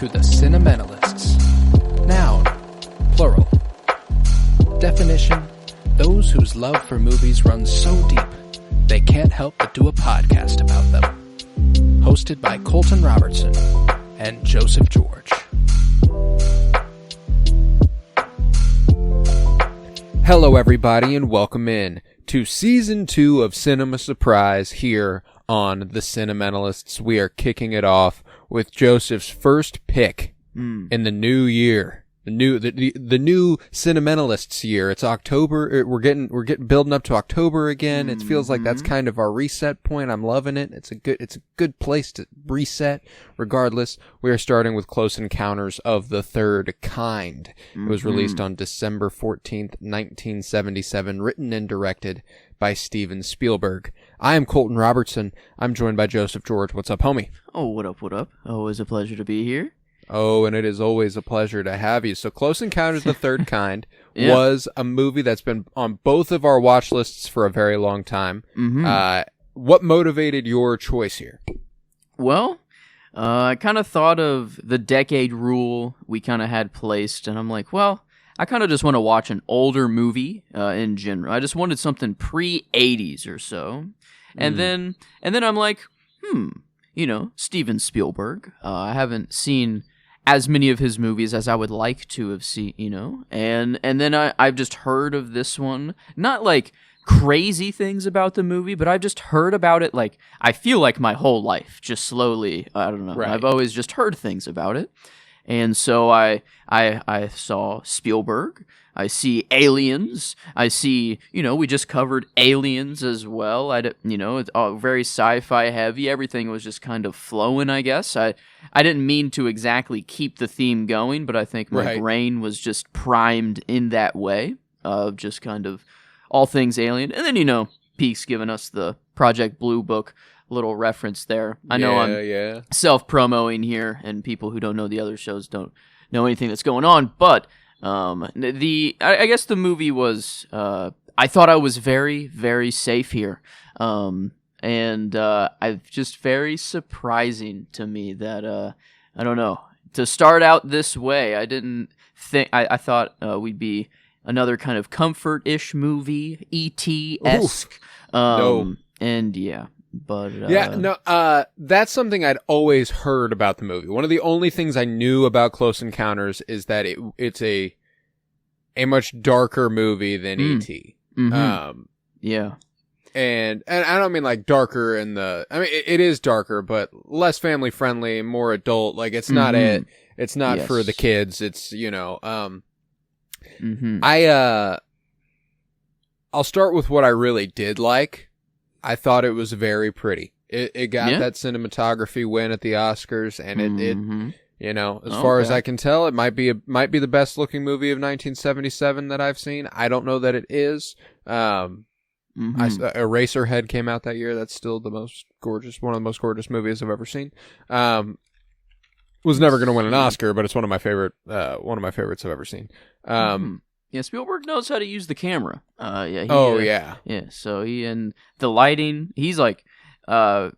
to the Cinementalists. Noun, plural. Definition, those whose love for movies runs so deep, they can't help but do a podcast about them. Hosted by Colton Robertson and Joseph George. Hello everybody and welcome in to Season 2 of Cinema Surprise here on the Cinementalists. We are kicking it off with Joseph's first pick in the new year. The new Cinementalists year. It's October. We're getting building up to October again. It feels like that's kind of our reset point. I'm loving it. It's a good place to reset. Regardless, we are starting with Close Encounters of the Third Kind. It was released on December 14th, 1977, written and directed by Steven Spielberg. I am Colton Robertson. I'm joined by Joseph George. What's up, homie? Oh, what up, what up? Always a pleasure to be here. Oh, and it is always a pleasure to have you. So Close Encounters of the Third Kind was a movie that's been on both of our watch lists for a very long time. What motivated your choice here? Well, I kind of thought of the decade rule we kind of had placed, and I'm like, well, I kind of just want to watch an older movie in general. I just wanted something pre-80s or so. And then I'm like, Steven Spielberg. I haven't seen as many of his movies as I would like to have seen, and then I've just heard of this one, not like crazy things about the movie, but I've just heard about it, like, I feel like my whole life, just slowly, I don't know, right. I've always just heard things about it, and so I saw Spielberg, I see Aliens, I see, we just covered Aliens as well, it's all very sci-fi heavy, everything was just kind of flowing, I guess. I didn't mean to exactly keep the theme going, but I think my brain was just primed in that way, of just kind of all things Alien. And then, Peake's given us the Project Blue Book little reference there. I know I'm self-promoting here, and people who don't know the other shows don't know anything that's going on, but I guess the movie was, I thought I was very, very safe here. And I've just very surprising to me that, I don't know, to start out this way, I didn't think, I thought we'd be another kind of comfort-ish movie, E.T.-esque. No. And yeah. But that's something I'd always heard about the movie. One of the only things I knew about Close Encounters is that it's a much darker movie than E.T. Yeah. And I don't mean like darker it is darker, but less family friendly, more adult. Like it's not it's not for the kids. It's, I'll start with what I really did like. I thought it was very pretty. It got that cinematography win at the Oscars, and as far as I can tell, it might be the best looking movie of 1977 that I've seen. I don't know that it is. Eraserhead came out that year. That's still one of the most gorgeous movies I've ever seen. Was never going to win an Oscar, but it's one of my favorites I've ever seen. Yeah, Spielberg knows how to use the camera. Yeah. So and the lighting, he's like, I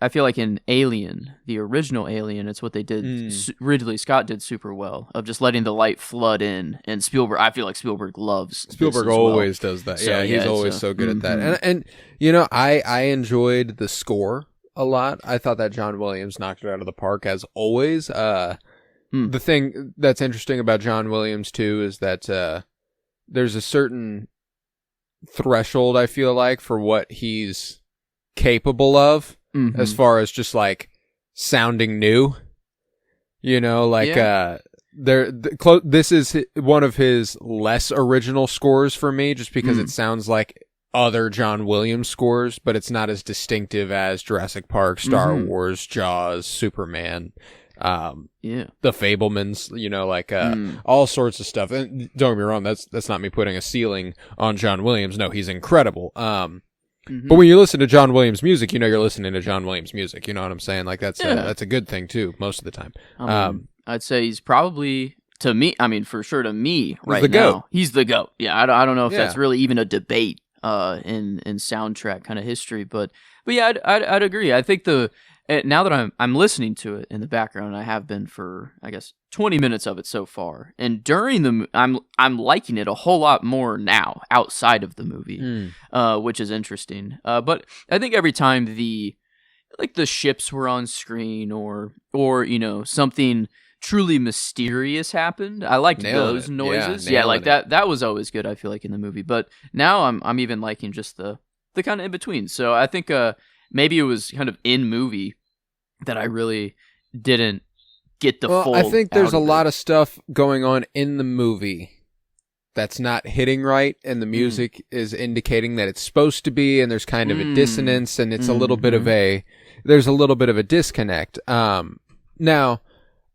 feel like in Alien, the original Alien, it's what they did. Ridley Scott did super well of just letting the light flood in, and Spielberg. I feel like Spielberg loves. Spielberg always does that. So, he's always so good at that. And I enjoyed the score a lot. I thought that John Williams knocked it out of the park as always. The thing that's interesting about John Williams too is that there's a certain threshold, I feel like, for what he's capable of as far as just like sounding new. This is one of his less original scores for me, just because it sounds like other John Williams scores, but it's not as distinctive as Jurassic Park, Star Wars, Jaws, Superman. The Fabelmans, all sorts of stuff. And don't get me wrong, that's not me putting a ceiling on John Williams. No, he's incredible. But when you listen to John Williams music, you're listening to John Williams music. You know what I'm saying? Like that's a good thing too, most of the time. I'd say he's probably, to me, for sure to me right the now, GOAT. He's the GOAT. Yeah, I don't know if that's really even a debate in soundtrack kind of history, but yeah, I'd agree. I think now that I'm listening to it in the background, I have been for I guess 20 minutes of it so far, and during I'm liking it a whole lot more now outside of the movie, which is interesting. But I think every time the ships were on screen or something truly mysterious happened, I liked those noises. Yeah, like that was always good, I feel like, in the movie. But now I'm even liking just the kind of in between. So I think maybe it was kind of in movie that I really didn't get the full. I think there's a lot of stuff going on in the movie that's not hitting right, and the music is indicating that it's supposed to be, and there's kind of a dissonance, and it's a little bit of there's a little bit of a disconnect. Now,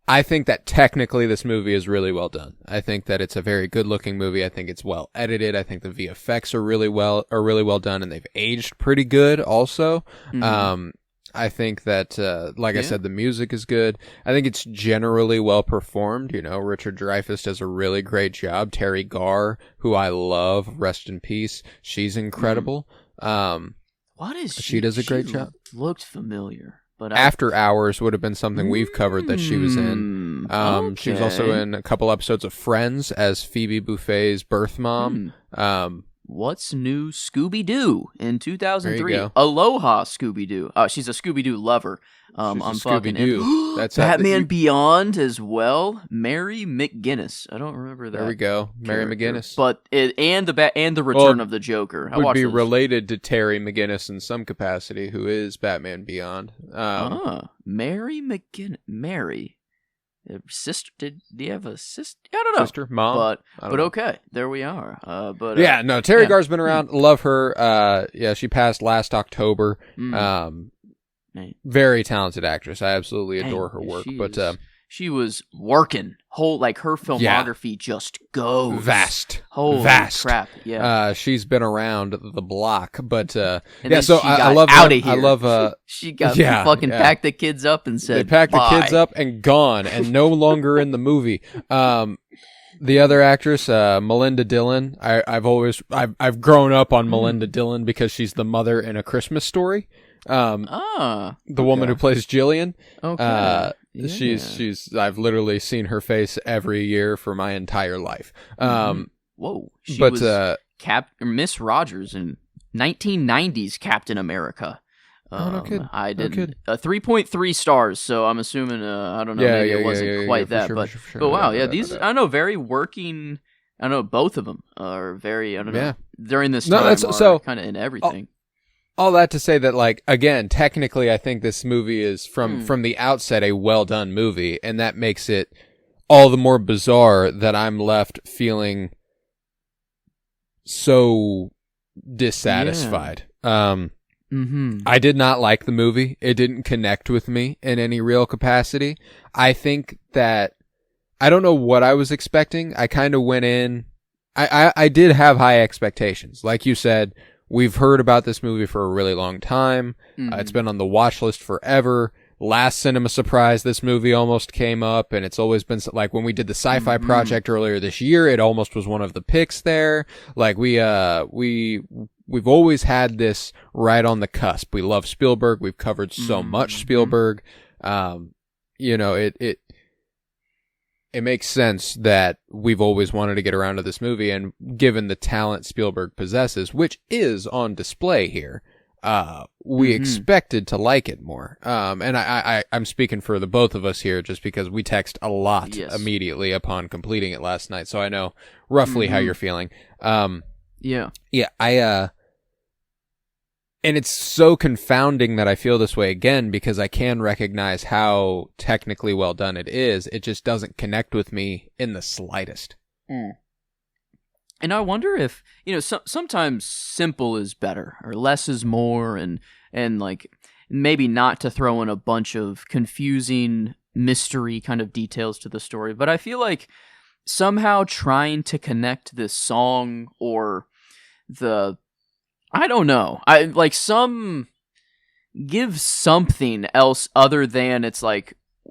I think that technically this movie is really well done. I think that it's a very good looking movie. I think it's well edited. I think the VFX are really well done, and they've aged pretty good also. I think that, I said, the music is good. I think it's generally well performed. Richard Dreyfuss does a really great job. Terry Garr, who I love, rest in peace. She's incredible. What is she does a great job. Looked familiar. But After Hours would have been something we've covered that she was in. Okay. She was also in a couple episodes of Friends as Phoebe Buffay's birth mom. What's New Scooby-Doo in 2003? There you go. Aloha Scooby-Doo. she's a Scooby-Doo lover. I'm fucking Scooby-Doo. That's Batman Beyond as well. Mary McGinnis. I don't remember that. There we go. Mary character. McGinnis. But and the Return of the Joker. Would be related to Terry McGinnis in some capacity, who is Batman Beyond. Mary McGinnis. Mary. Sister? Do you have a sister? I don't know. Sister, mom, but okay, there we are. Terry Garr's been around. Love her. She passed last October. Very talented actress. I absolutely adore her work. She was working her filmography just goes vast. Holy vast crap! Yeah, she's been around the block, but So I love out of here. I love she got fucking packed the kids up and said they packed bye. the kids up and gone and no longer in the movie. The other actress, Melinda Dillon. I've grown up on Melinda Dillon because she's the mother in A Christmas Story. The woman who plays Jillian. Okay. I've literally seen her face every year for my entire life. Whoa. She was Miss Rogers in 1990s Captain America. No kidding. I did 3.3 stars, so I'm assuming I don't know, maybe it wasn't quite that, but wow, these I know very working. I know both of them are very. I don't know during this time are kind of in everything. All that to say that, again, technically, I think this movie is from the outset a well done movie, and that makes it all the more bizarre that I'm left feeling so dissatisfied. I did not like the movie. It didn't connect with me in any real capacity. I think that I don't know what I was expecting. I kind of went in. I did have high expectations, like you said. We've heard about this movie for a really long time. It's been on the watch list forever. Last Cinema Surprise, this movie almost came up, and it's always been when we did the Sci-Fi Project earlier this year, it almost was one of the picks there. We've always had this right on the cusp. We love Spielberg. We've covered so much Spielberg. It makes sense that we've always wanted to get around to this movie, and given the talent Spielberg possesses, which is on display here, we expected to like it more. And I'm speaking for the both of us here just because we text a lot immediately upon completing it last night, so I know roughly how you're feeling. And it's so confounding that I feel this way again because I can recognize how technically well done it is. It just doesn't connect with me in the slightest. And I wonder if, sometimes simple is better or less is more and maybe not to throw in a bunch of confusing mystery kind of details to the story. But I feel like somehow trying to connect this song or I don't know. Give something else other than it's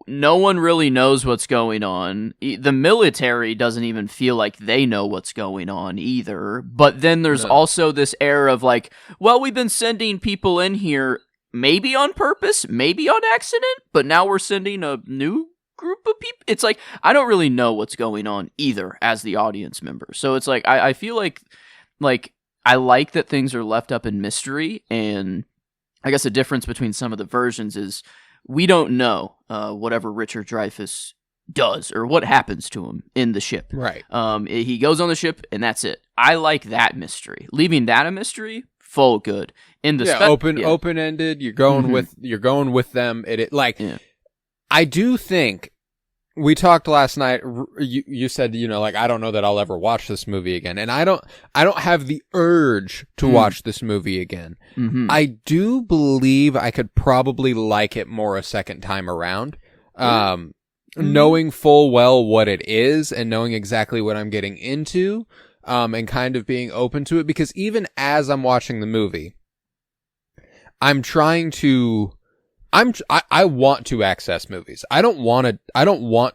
no one really knows what's going on. The military doesn't even feel like they know what's going on either. But then there's also this air of we've been sending people in here maybe on purpose, maybe on accident, but now we're sending a new group of people. It's like, I don't really know what's going on either as the audience member. So it's like, I feel like I like that things are left up in mystery, and I guess the difference between some of the versions is we don't know whatever Richard Dreyfuss does or what happens to him in the ship. Right. He goes on the ship and that's it. I like that mystery. Leaving that a mystery, full good. In the open-ended. You're going with them. I do think we talked last night. You said, I don't know that I'll ever watch this movie again, and I don't have the urge to watch this movie again. Mm-hmm. I do believe I could probably like it more a second time around. Knowing full well what it is and knowing exactly what I'm getting into, and kind of being open to it, because even as I'm watching the movie, I'm trying to, I want to access movies. I don't want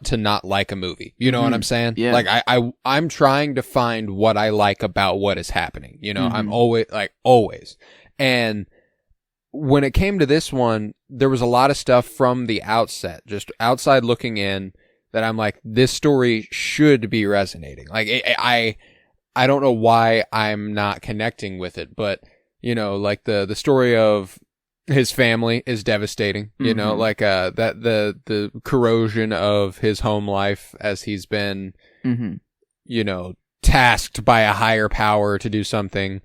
to not like a movie. You know what I'm saying? Yeah. Like I'm trying to find what I like about what is happening. I'm always. And when it came to this one, there was a lot of stuff from the outset, just outside looking in, that I'm like, this story should be resonating. Like, I don't know why I'm not connecting with it, but, like the story of his family is devastating, like, the corrosion of his home life as he's been, tasked by a higher power to do something,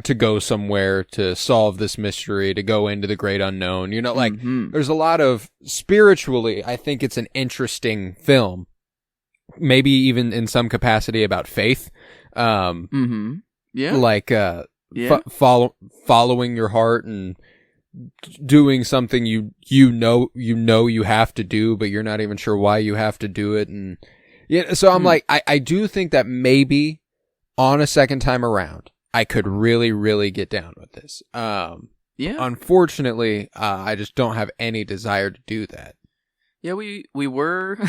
to go somewhere, to solve this mystery, to go into the great unknown. There's a lot of, spiritually, I think it's an interesting film. Maybe even in some capacity about faith. Following your heart and doing something you have to do, but you're not even sure why you have to do it. And so I'm like, I do think that maybe on a second time around, I could really, really get down with this. Unfortunately, I just don't have any desire to do that. Yeah, we were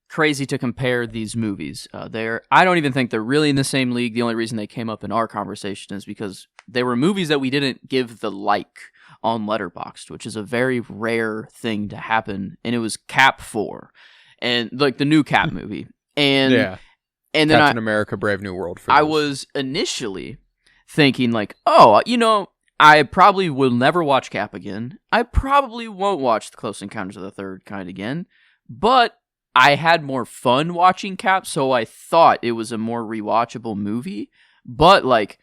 crazy to compare these movies. I don't even think they're really in the same league. The only reason they came up in our conversation is because they were movies that we didn't give the like on Letterboxd, which is a very rare thing to happen. And it was Cap 4, and like the new Cap movie. And and then Captain America: Brave New World. I was initially thinking like, I probably will never watch Cap again. I probably won't watch The Close Encounters of the Third Kind again. But I had more fun watching Cap, so I thought it was a more rewatchable movie. But like,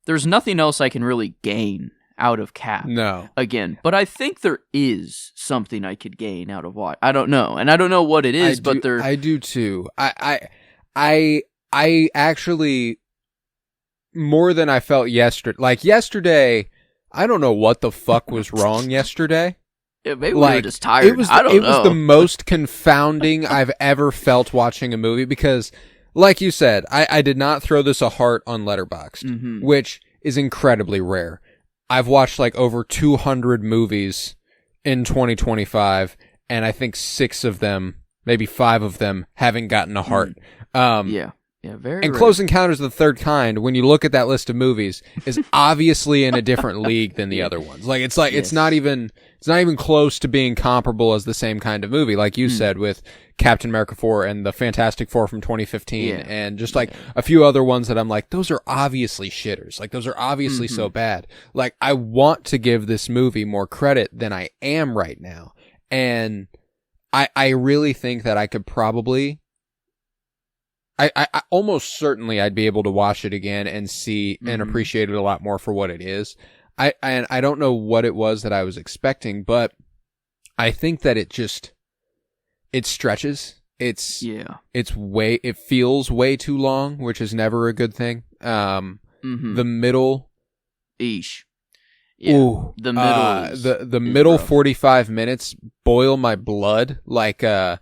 there's nothing else I can really gain out of Cap. No. Again, but I think there is something I could gain out of what I don't know, and I don't know what it is. I do too. I actually, more than I felt yesterday. Like yesterday, I don't know what the fuck was wrong yesterday. Yeah, maybe we were just tired. It was the most confounding I've ever felt watching a movie, because, like you said, I did not throw this a heart on Letterboxd, which is incredibly rare. I've watched like over 200 movies in 2025, and I think 6 of them, maybe 5 of them, haven't gotten a heart. Very. And rare. Close Encounters of the Third Kind, when you look at that list of movies, is obviously in a different league than the other ones. Like it's not even close to being comparable as the same kind of movie, like you said, with Captain America 4 and the Fantastic Four from 2015, and just like a few other ones that I'm like, those are obviously shitters. Like those are obviously so bad. Like I want to give this movie more credit than I am right now, and I really think that I could probably. I almost certainly I'd be able to watch it again and see and appreciate it a lot more for what it is. I don't know what it was that I was expecting, but I think that it stretches. It feels way too long, which is never a good thing. The middle. Eesh. Yeah, ooh, the middle the middle rough. 45 minutes boil my blood. Like I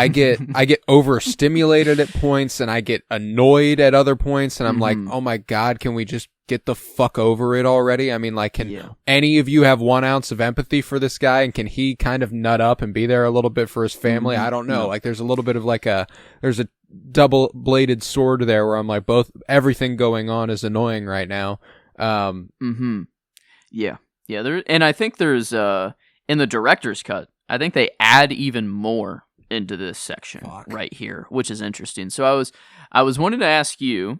get overstimulated at points, and I get annoyed at other points, and I'm like, oh my god, can we just get the fuck over it already? I mean, like, can any of you have 1 ounce of empathy for this guy, and can he kind of nut up and be there a little bit for his family? I don't know. Like, there's a little bit of like there's a double-bladed sword there where I'm like, everything going on is annoying right now. Yeah. Yeah, and I think there's in the director's cut, I think they add even more into this section right here, which is interesting. So I was wanting to ask you,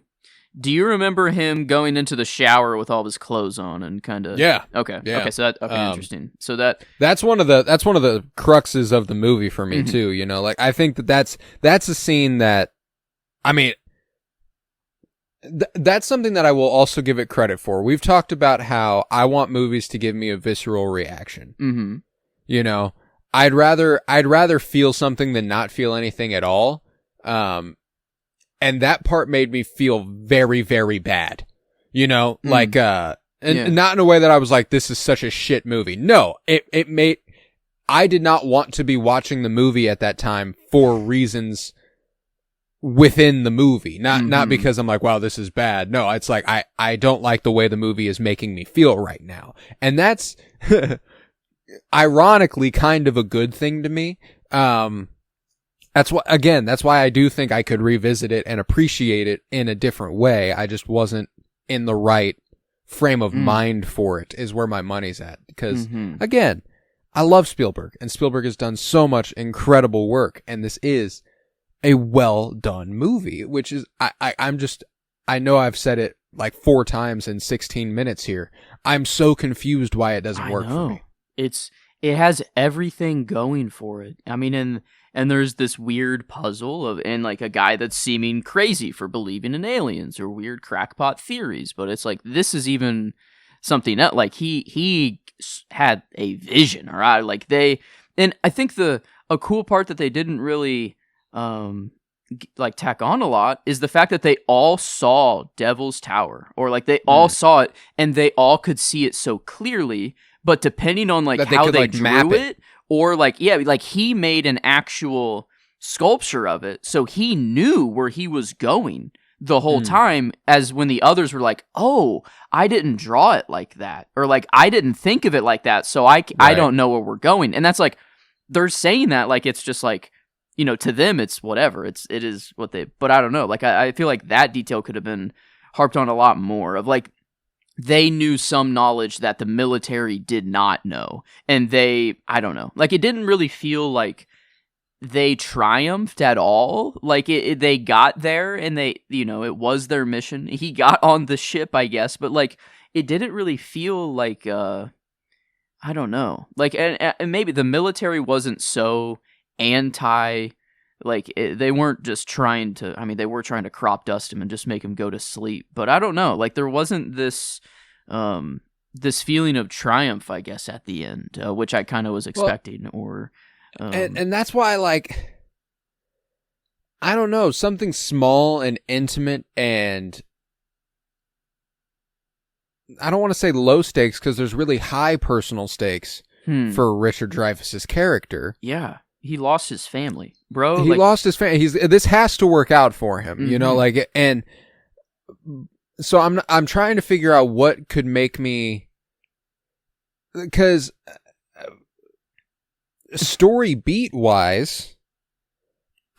do you remember him going into the shower with all of his clothes on and kind of? Yeah. Okay. Yeah. Okay. So interesting. So that's one of the cruxes of the movie for me too. You know, like I think that's a scene that, I mean, that's something that I will also give it credit for. We've talked about how I want movies to give me a visceral reaction. Mm-hmm. You know, I'd rather feel something than not feel anything at all. And that part made me feel very, very bad. You know, like, and not in a way that I was like, this is such a shit movie. No, I did not want to be watching the movie at that time for reasons within the movie. Not because I'm like, wow, this is bad. No, it's like, I don't like the way the movie is making me feel right now. And that's, ironically kind of a good thing to me. That's why I do think I could revisit it and appreciate it in a different way. I just wasn't in the right frame of mind for it, is where my money's at. Because, again, I love Spielberg, and Spielberg has done so much incredible work, and this is a well-done movie, which is, I know I've said it like 4 times in 16 minutes here. I'm so confused why it doesn't work for me. It has everything going for it. I mean, and there's this weird puzzle and like a guy that's seeming crazy for believing in aliens or weird crackpot theories, but it's like, this is even something else. Like he had a vision, or and I think a cool part that they didn't really like tack on a lot is the fact that they all saw Devil's Tower, or like they all saw it and they all could see it so clearly, but depending on like how they drew it, or like, yeah, like he made an actual sculpture of it, so he knew where he was going the whole time, as when the others were like, oh, I didn't draw it like that, or like I didn't think of it like that, so I don't know where we're going. And that's like, they're saying that like it's just like, you know, to them it's whatever, it is what they, but I don't know, like I feel like that detail could have been harped on a lot more, of like, they knew some knowledge that the military did not know. And I don't know. Like, it didn't really feel like they triumphed at all. Like, they got there and they, you know, it was their mission. He got on the ship, I guess. But, like, it didn't really feel like, I don't know. Like, and maybe the military wasn't so anti, like, they weren't just trying to, I mean, they were trying to crop dust him and just make him go to sleep. But I don't know. Like, there wasn't this feeling of triumph, I guess, at the end, which I kind of was expecting. And that's why, like, I don't know, something small and intimate and, I don't want to say low stakes, because there's really high personal stakes for Richard Dreyfuss's character. Yeah. He lost his family, bro. He lost his family. This has to work out for him, you know, like, and so I'm trying to figure out what could make me, because story beat wise,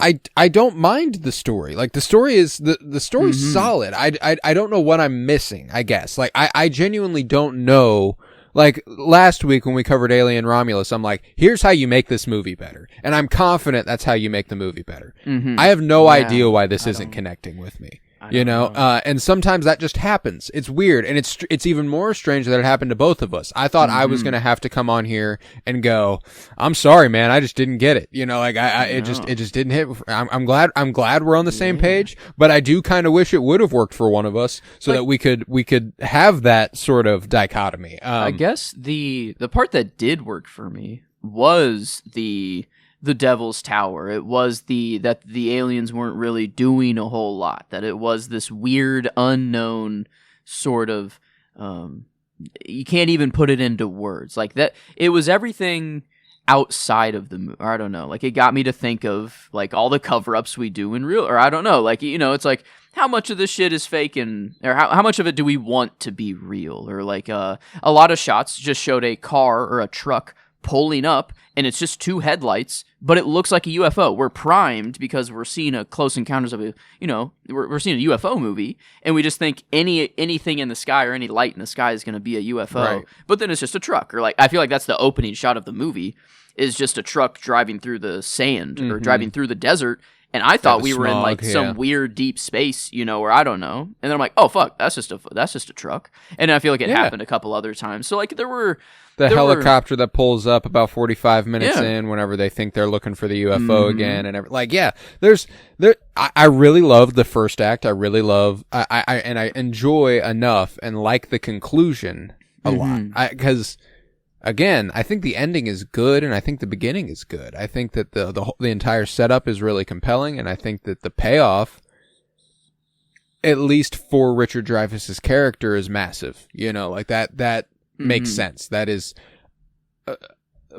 I don't mind the story. Like, the story is the story's solid. I don't know what I'm missing, I guess. Like, I genuinely don't know. Like, last week when we covered Alien Romulus, I'm like, here's how you make this movie better. And I'm confident that's how you make the movie better. I have no idea why this isn't connecting with me. You know? And sometimes that just happens. It's weird. And it's even more strange that it happened to both of us. I thought I was going to have to come on here and go, I'm sorry, man, I just didn't get it. You know, like, it just didn't hit. I'm glad we're on the same page, but I do kind of wish it would have worked for one of us, so that we could have that sort of dichotomy. I guess the part that did work for me was the Devil's Tower. It was that the aliens weren't really doing a whole lot, that it was this weird unknown sort of, you can't even put it into words, like that. It was everything outside of the movie. I don't know, like, it got me to think of like all the cover-ups we do in real, or I don't know, like, you know, it's like, how much of this shit is fake, and or how much of it do we want to be real, or like a lot of shots just showed a car or a truck pulling up, and it's just two headlights, but it looks like a UFO. We're primed because we're seeing a Close Encounters of a, we're seeing a UFO movie, and we just think anything in the sky or any light in the sky is going to be a UFO. Right. But then it's just a truck, or like I feel like that's the opening shot of the movie, is just a truck driving through the sand or driving through the desert. And I thought we were in like some weird deep space, or I don't know. And then I'm like, oh fuck, that's just a truck. And I feel like it happened a couple other times. So like there were the helicopter that pulls up about 45 minutes in whenever they think they're looking for the UFO again, and I really love the first act. I really love I enjoy enough and like the conclusion a lot because. Again, I think the ending is good, and I think the beginning is good. I think that the entire setup is really compelling, and I think that the payoff, at least for Richard Dreyfuss's character, is massive. Like that makes sense. That is,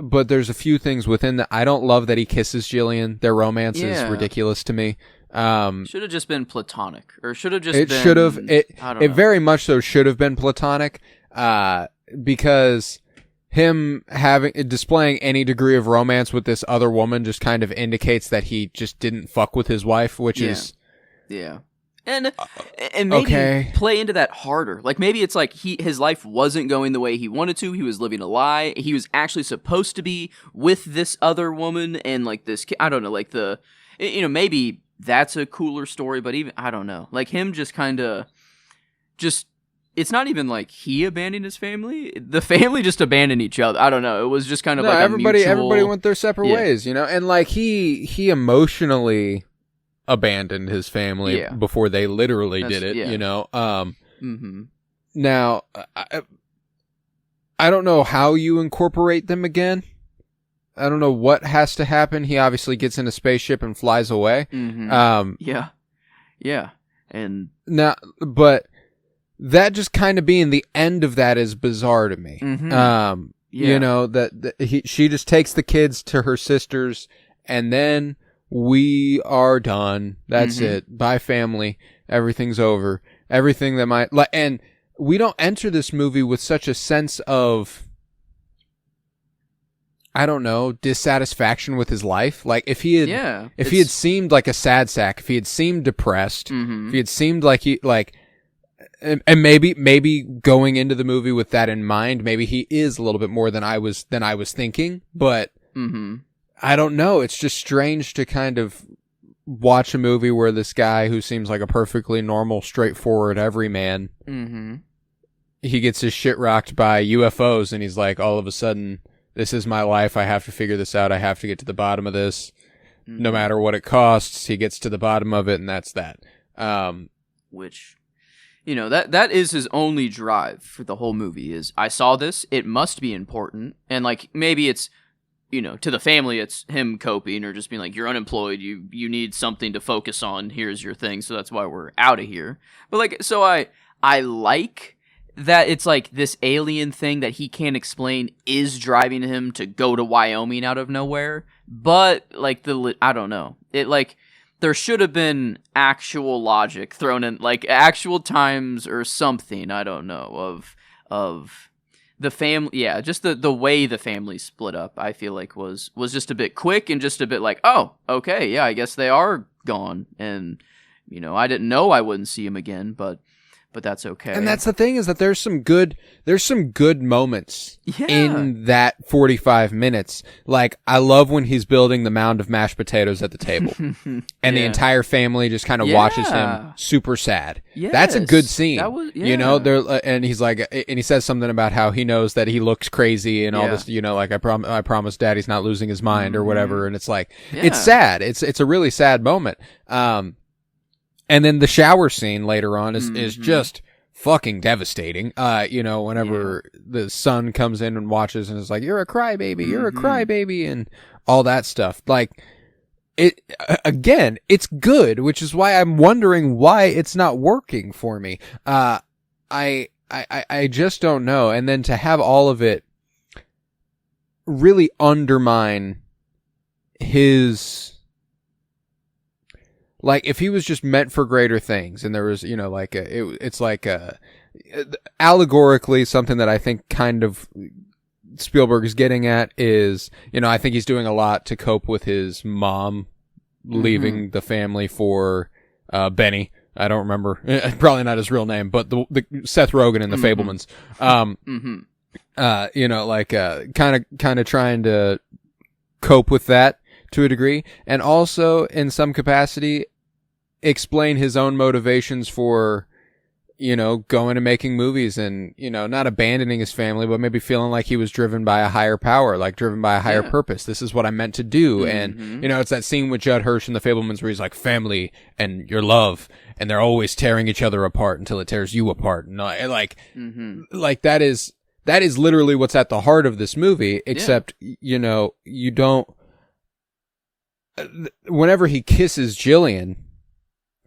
but there's a few things within that. I don't love that he kisses Jillian. Their romance is ridiculous to me. Should have just been platonic, or should have just. It should have. It very much so should have been platonic, because. Him displaying any degree of romance with this other woman just kind of indicates that he just didn't fuck with his wife, which is and maybe play into that harder. Like maybe it's like his life wasn't going the way he wanted to. He was living a lie. He was actually supposed to be with this other woman and like this. I don't know, like maybe that's a cooler story. But even I don't know, like him just kind of just. It's not even like he abandoned his family. The family just abandoned each other. I don't know. It was just kind of like everybody went their separate ways, and like he emotionally abandoned his family before they literally did it, Now, I don't know how you incorporate them again. I don't know what has to happen. He obviously gets in a spaceship and flies away. And now, but. That just kind of being the end of that is bizarre to me. She just takes the kids to her sisters, and then we are done. That's it. Bye, family. Everything's over. Everything that and we don't enter this movie with such a sense of, I don't know, dissatisfaction with his life. Like if he had seemed like a sad sack, if he had seemed depressed, if he had seemed like and maybe going into the movie with that in mind, maybe he is a little bit more than I was thinking. But I don't know. It's just strange to kind of watch a movie where this guy who seems like a perfectly normal, straightforward everyman, he gets his shit rocked by UFOs, and he's like, all of a sudden, this is my life. I have to figure this out. I have to get to the bottom of this, no matter what it costs. He gets to the bottom of it, and that's that. Which. That is his only drive for the whole movie is, I saw this, it must be important. And like, maybe it's, to the family, it's him coping or just being like, you're unemployed, you need something to focus on, here's your thing, so that's why we're out of here. But like, so I like that it's like this alien thing that he can't explain is driving him to go to Wyoming out of nowhere. But like I don't know. It like, there should have been actual logic thrown in, like actual times or something. I don't know of the family. Yeah, just the way the family split up. I feel like was just a bit quick and just a bit like, oh, okay, yeah, I guess they are gone. And I didn't know I wouldn't see him again, but that's okay. And that's the thing is that there's some good moments in that 45 minutes. Like, I love when he's building the mound of mashed potatoes at the table and the entire family just kind of watches him super sad. Yes. That's a good scene. That was, and he's like, and he says something about how he knows that he looks crazy and all this, like I promise daddy's not losing his mind or whatever. And it's like, it's sad. It's a really sad moment. And then the shower scene later on is just fucking devastating. Whenever the son comes in and watches and is like, you're a crybaby, you're a crybaby, and all that stuff. Like, it's good, which is why I'm wondering why it's not working for me. I just don't know. And then to have all of it really undermine his... Like, if he was just meant for greater things, and there was, it's like allegorically something that I think kind of Spielberg is getting at is, I think he's doing a lot to cope with his mom leaving the family for Benny. I don't remember, probably not his real name, but the Seth Rogen and the Fablemans. Kind of trying to cope with that to a degree, and also in some capacity explain his own motivations for going and making movies, and not abandoning his family, but maybe feeling like he was driven by a higher power, like driven by a higher purpose. This is what I'm meant to do. And it's that scene with Judd Hirsch and the Fablemans where he's like, family and your love, and they're always tearing each other apart until it tears you apart. And like that is literally what's at the heart of this movie, except you don't, whenever he kisses Jillian,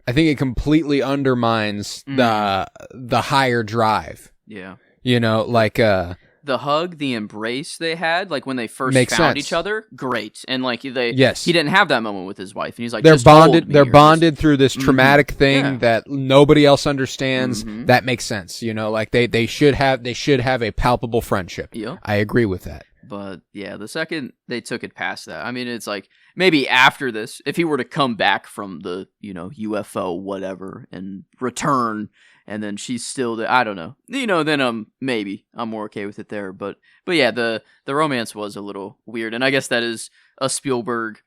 I think it completely undermines the higher drive. Yeah. The hug, the embrace they had, like when they first found sense. each other, great. And like he Yes. didn't have that moment with his wife, and he's like, they're just bonded. hold me, They're or bonded through this traumatic thing Yeah. that nobody else understands. That makes sense. Like they should have a palpable friendship. Yeah. I agree with that. But yeah, the second they took it past that, I mean, it's like maybe after this, if he were to come back from the UFO whatever and return, and then she's still there, I don't know, then maybe I'm more okay with it there. But yeah, the romance was a little weird, and I guess that is a Spielberg.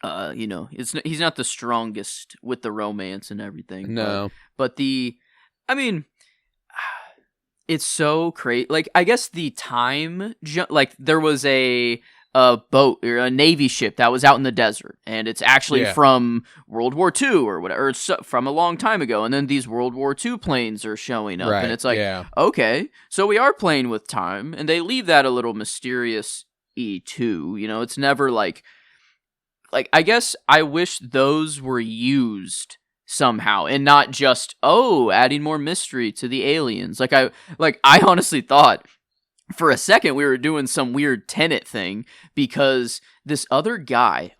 He's not the strongest with the romance and everything. No, but I mean. It's so crazy. Like, I guess the time, like, there was a boat or a Navy ship that was out in the desert, and it's actually from World War II or whatever, or it's from a long time ago. And then these World War II planes are showing up, and it's like, okay, so we are playing with time, and they leave that a little mysterious-y too. It's never like I guess I wish those were used somehow, and not just adding more mystery to the aliens. I honestly thought for a second we were doing some weird Tenet thing, because this other guy,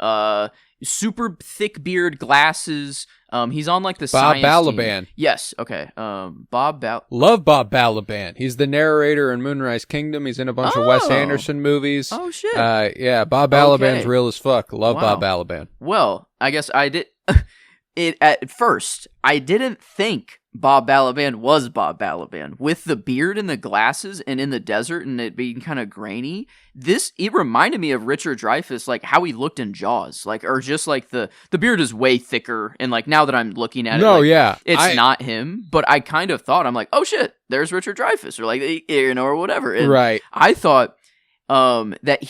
super thick beard, glasses, he's on like the Bob science Balaban. team. Yes, okay. Love Bob Balaban. He's the narrator in Moonrise Kingdom. He's in a bunch of Wes Anderson movies. Oh shit. Bob Balaban's real as fuck. Love Bob Balaban. Well, I guess I did. At first, I didn't think Bob Balaban was Bob Balaban. With the beard and the glasses and in the desert and it being kind of grainy, it reminded me of Richard Dreyfuss, like how he looked in Jaws. Or just like the beard is way thicker, and like now that I'm looking at it, it's not him, but I kind of thought, I'm like, oh shit, there's Richard Dreyfuss, or like, or whatever. And right. I thought that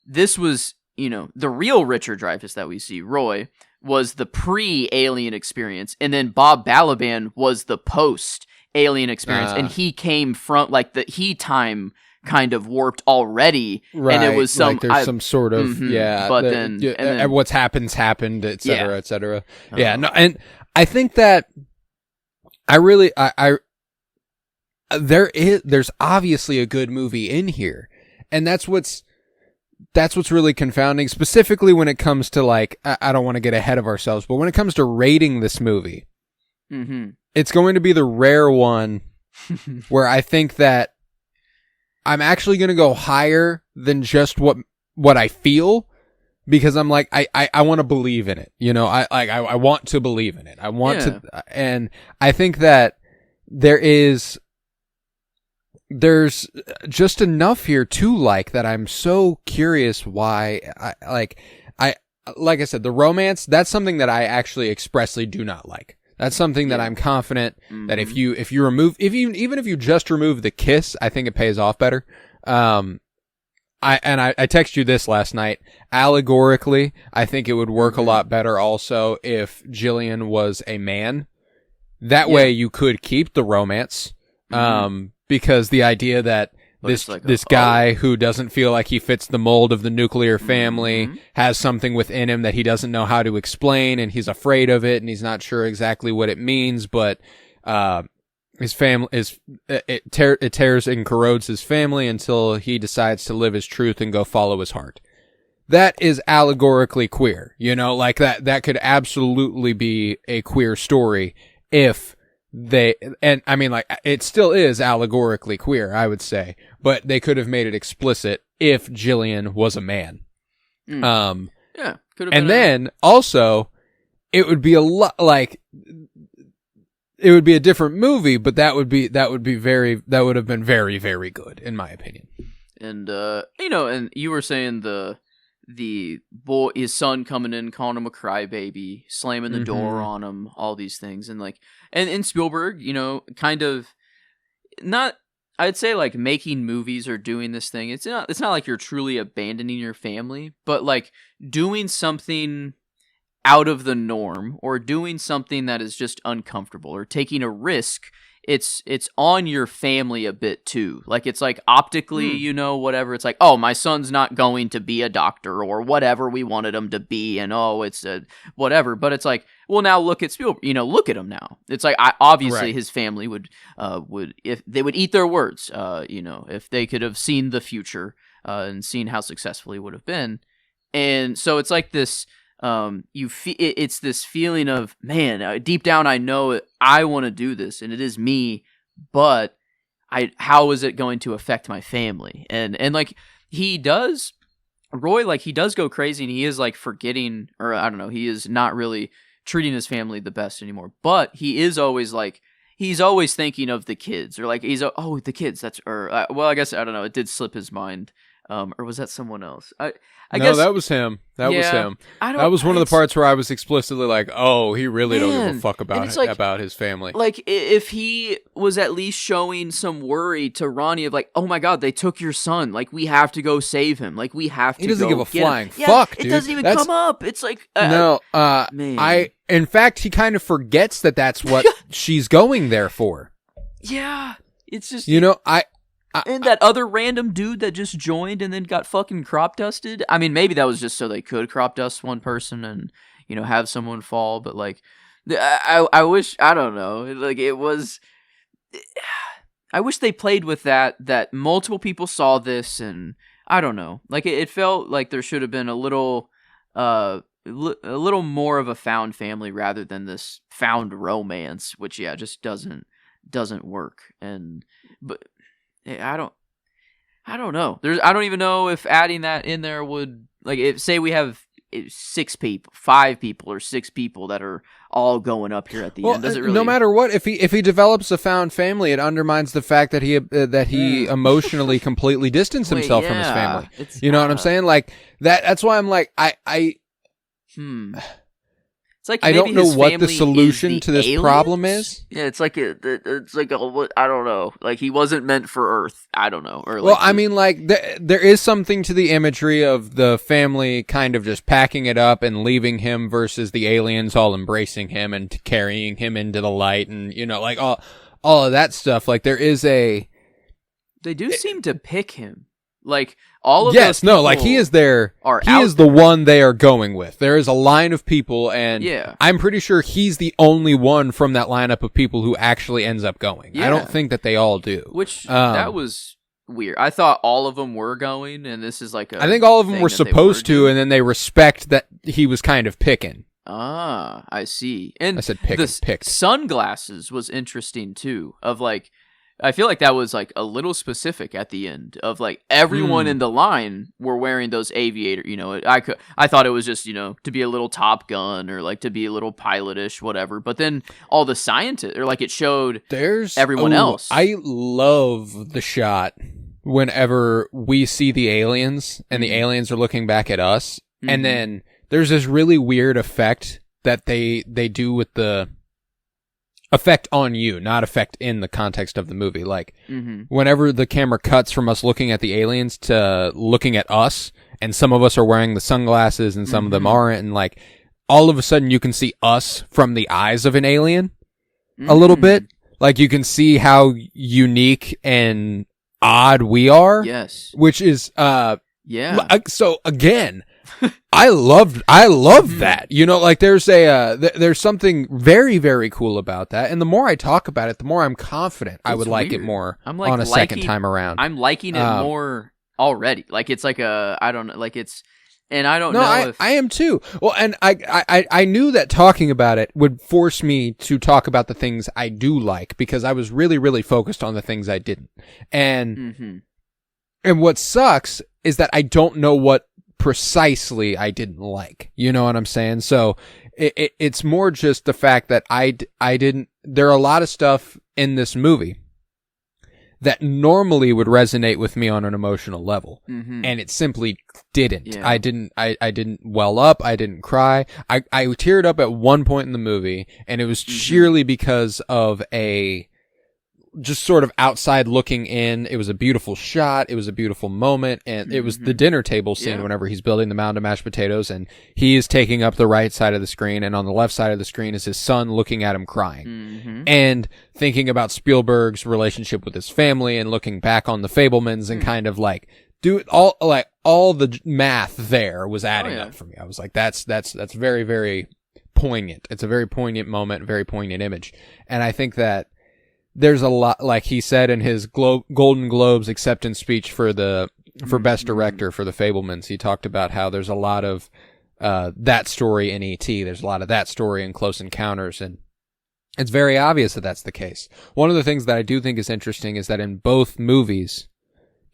this was, the real Richard Dreyfuss that we see, Roy, was the pre-alien experience, and then Bob Balaban was the post-alien experience, and he came from, like, he time kind of warped already, and it was some... Like there's some sort of, but then what's happened, et cetera, et cetera. No, and I think that there's obviously a good movie in here, and that's what's really confounding, specifically when it comes to, like, I don't want to get ahead of ourselves, but when it comes to rating this movie, it's going to be the rare one where I think that I'm actually going to go higher than just what I feel, because I'm like, I want to believe in it. I want to believe in it. I want to, and I think that there's just enough here to like that. I'm so curious why like I said, the romance, that's something that I actually expressly do not like. That's something that I'm confident that if you remove, even if you just remove the kiss, I think it pays off better. I texted you this last night. Allegorically, I think it would work a lot better also if Jillian was a man. That way you could keep the romance. Because the idea that this guy who doesn't feel like he fits the mold of the nuclear family has something within him that he doesn't know how to explain, and he's afraid of it, and he's not sure exactly what it means, but his family it tears and corrodes his family until he decides to live his truth and go follow his heart. That is allegorically queer, like that could absolutely be a queer story if and I mean, like, it still is allegorically queer, I would say, but they could have made it explicit if Jillian was a man. Yeah, could have. And then also, it would be a lot like it would be a different movie, but that would have been very, very good in my opinion. And and you were saying the boy, his son coming in, calling him a crybaby, slamming the door on him, all these things, and like, and Spielberg, kind of not, I'd say, like, making movies or doing this thing. It's not like you're truly abandoning your family, but like doing something out of the norm or doing something that is just uncomfortable or taking a risk. It's on your family a bit too. Like, it's like optically, whatever. It's like, oh, my son's not going to be a doctor or whatever we wanted him to be, and it's whatever. But it's like, well, now look at Spielberg. Look at him now. It's like, obviously his family would if they would eat their words. If they could have seen the future and seen how successful he would have been. And so it's like this. It's this feeling of, man, deep down I know I want to do this and it is me, but how is it going to affect my family? And like, he does go crazy, and he is like forgetting, or I don't know, he is not really treating his family the best anymore, but he is always like, he's always thinking of the kids, or like the kids, well, I guess, I don't know, it did slip his mind. Or was that someone else? I guess that was him. That was him. That was one of the parts where I was explicitly like, "Oh, he really don't give a fuck about his family." Like, if he was at least showing some worry to Ronnie of like, "Oh my God, they took your son. Like, we have to go save him. Like, we have to." He doesn't go give a get flying him. fuck, Yeah, dude. It doesn't even come up. It's like, no. Man. In fact, he kind of forgets that that's what she's going there for. Yeah, it's just and that other random dude that just joined and then got fucking crop dusted. I mean, maybe that was just so they could crop dust one person and, have someone fall. But like, I wish, I don't know, like, it was, I wish they played with that multiple people saw this, and I don't know, like, it felt like there should have been a little more of a found family rather than this found romance, which just doesn't work. But I don't know. I don't even know if adding that in there would, like, if say we have 5 people or 6 people that are all going up here at the end. Does it really? No matter what, if he develops a found family, it undermines the fact that he emotionally completely distanced himself from his family. You know what I'm saying? Like that's why I'm like It's like, I don't know what the solution to this aliens? problem is. Yeah, it's like I don't know. Like, he wasn't meant for Earth. I don't know. Or well, I mean, like, there is something to the imagery of the family kind of just packing it up and leaving him versus the aliens all embracing him and carrying him into the light, and like all of that stuff. Like, there is they do seem to pick him. Like, all of those people like, he is there. He is the one they are going with. There is a line of people, and I'm pretty sure he's the only one from that lineup of people who actually ends up going. Yeah. I don't think that they all do. Which, that was weird. I thought all of them were going, and this is like I think all of them were supposed to, and then they respect that he was kind of picking. Ah, I see. And I said picked. Sunglasses was interesting, too, of like, I feel like that was like a little specific at the end of like everyone in the line were wearing those aviator. I thought it was just to be a little Top Gun or like to be a little pilotish, whatever. But then all the scientists, or like it showed everyone else. I love the shot whenever we see the aliens and the aliens are looking back at us, and then there's this really weird effect that they do with the effect on you, not effect in the context of the movie. Like, whenever the camera cuts from us looking at the aliens to looking at us, and some of us are wearing the sunglasses and some of them aren't, and like, all of a sudden you can see us from the eyes of an alien a little bit. Like, you can see how unique and odd we are. Yes. Which is, so again, I love that. Like, there's something very, very cool about that. And the more I talk about it, the more I'm confident I would like it more on a second time around. I'm liking it more already. Like, it's like I don't know, like, it's, And I don't No, know if I am too. Well, and I knew that talking about it would force me to talk about the things I do like, because I was really, really focused on the things I didn't. And what sucks is that I don't know what precisely I didn't like. You know what I'm saying? So it's more just the fact that I didn't, there are a lot of stuff in this movie that normally would resonate with me on an emotional level. And it simply didn't. Yeah. I didn't well up. I didn't cry. I teared up at one point in the movie, and it was sheerly because of just sort of outside looking in. It was a beautiful shot. It was a beautiful moment. And it was the dinner table scene whenever he's building the mound of mashed potatoes, and he is taking up the right side of the screen, and on the left side of the screen is his son looking at him crying. And thinking about Spielberg's relationship with his family, and looking back on the Fabelmans, and kind of like all the math there was adding up for me. I was like, that's very, very poignant. It's a very poignant moment, very poignant image. And I think that there's a lot, like he said in his Golden Globes acceptance speech for Best Director for the Fabelmans, he talked about how there's a lot of that story in E.T. There's a lot of that story in Close Encounters, and it's very obvious that that's the case. One of the things that I do think is interesting is that in both movies,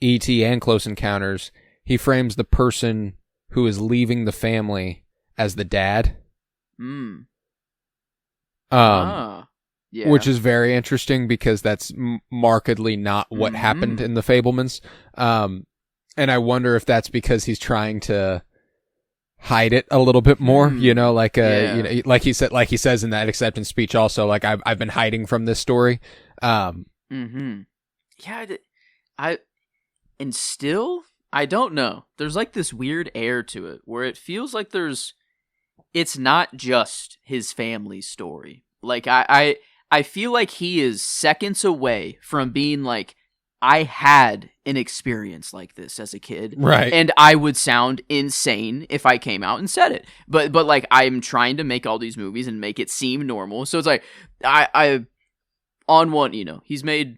E.T. and Close Encounters, he frames the person who is leaving the family as the dad. Yeah. Which is very interesting, because that's markedly not what happened in the Fabelmans. And I wonder if that's because he's trying to hide it a little bit more, you know, like like he says in that acceptance speech also, like I've been hiding from this story. Yeah, and still, I don't know. There's like this weird air to it where it feels like it's not just his family's story. Like I feel like he is seconds away from being like, I had an experience like this as a kid. Right. And I would sound insane if I came out and said it. But like, I'm trying to make all these movies and make it seem normal. So it's like, I on one, you know, he's made,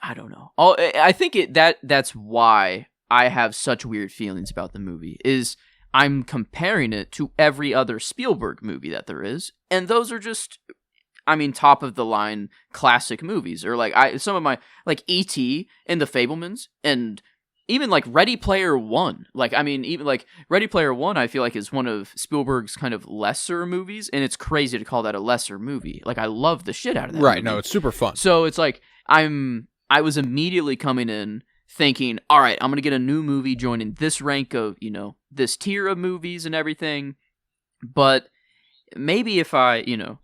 I don't know. I think that's why I have such weird feelings about the movie, is I'm comparing it to every other Spielberg movie that there is. And those are just, I mean, top of the line classic movies, or like some of my, like E.T. and the Fabelmans, and even like Ready Player One. Like, I mean, even like Ready Player One, I feel like is one of Spielberg's kind of lesser movies, and it's crazy to call that a lesser movie. Like, I love the shit out of that Right, movie. no, it's super fun. So it's like, I was immediately coming in thinking, all right, I'm going to get a new movie joining this rank of, you know, this tier of movies and everything. But maybe if I, you know,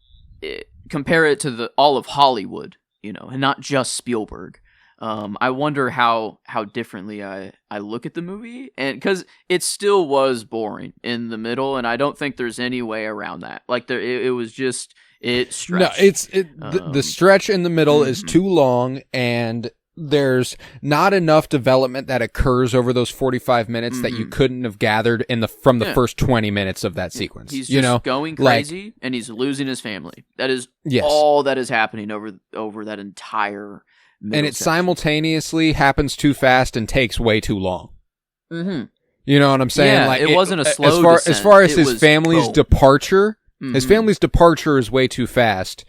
compare it to all of Hollywood, you know, and not just Spielberg, I wonder how differently I look at the movie, and because it still was boring in the middle, and I don't think there's any way around that. Like it was just, it stretched. No, the stretch in the middle is too long, and there's not enough development that occurs over those 45 minutes that you couldn't have gathered from the first 20 minutes of that sequence. He's you just know, going crazy, and he's losing his family. That is all that is happening over that entire middle and it section. Simultaneously happens too fast and takes way too long. You know what I'm saying? Yeah, like it wasn't a slow descent. As far as It his was family's boom. departure, his family's departure is way too fast,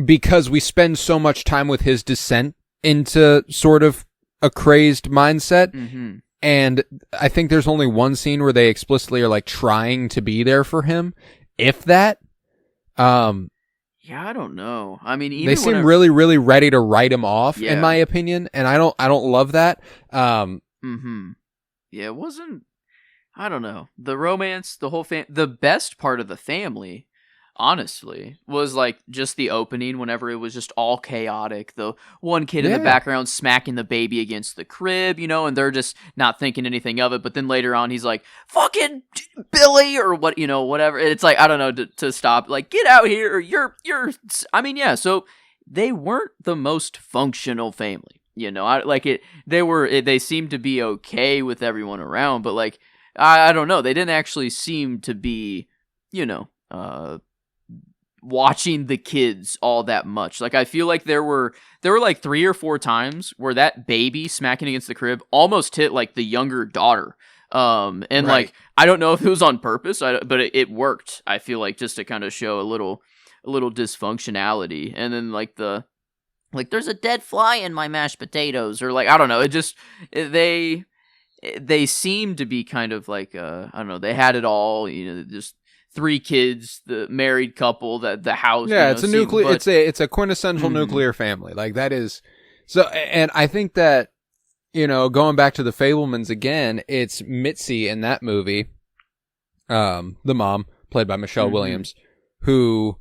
because we spend so much time with his descent into sort of a crazed mindset. And I think there's only one scene where they explicitly are like trying to be there for him, if that. Yeah, I don't know. I mean, even they seem really, really ready to write him off, in my opinion, and I don't love that. Yeah, it wasn't. I don't know. The romance, the whole the best part of the family, honestly, was like just the opening whenever it was just all chaotic. The one kid in the background smacking the baby against the crib, you know, and they're just not thinking anything of it. But then later on, he's like, fucking Billy, or what, you know, whatever. It's like, I don't know, to stop, like, get out here. You're, I mean, yeah. So they weren't the most functional family, you know, they seemed to be okay with everyone around, but like, I don't know. They didn't actually seem to be, you know, watching the kids all that much. Like, I feel like there were like 3 or 4 times where that baby smacking against the crib almost hit like the younger daughter. And Right. like I don't know if it was on purpose, but it worked. I feel like just to kind of show a little dysfunctionality, and then like there's a dead fly in my mashed potatoes, or like I don't know. They seem to be kind of like I don't know. They had it all, just 3 kids, the married couple, the house. Yeah, it's a nuclear. It's a quintessential nuclear family. Like that is so. And I think that going back to the Fablemans again, it's Mitzi in that movie, the mom played by Michelle Williams, who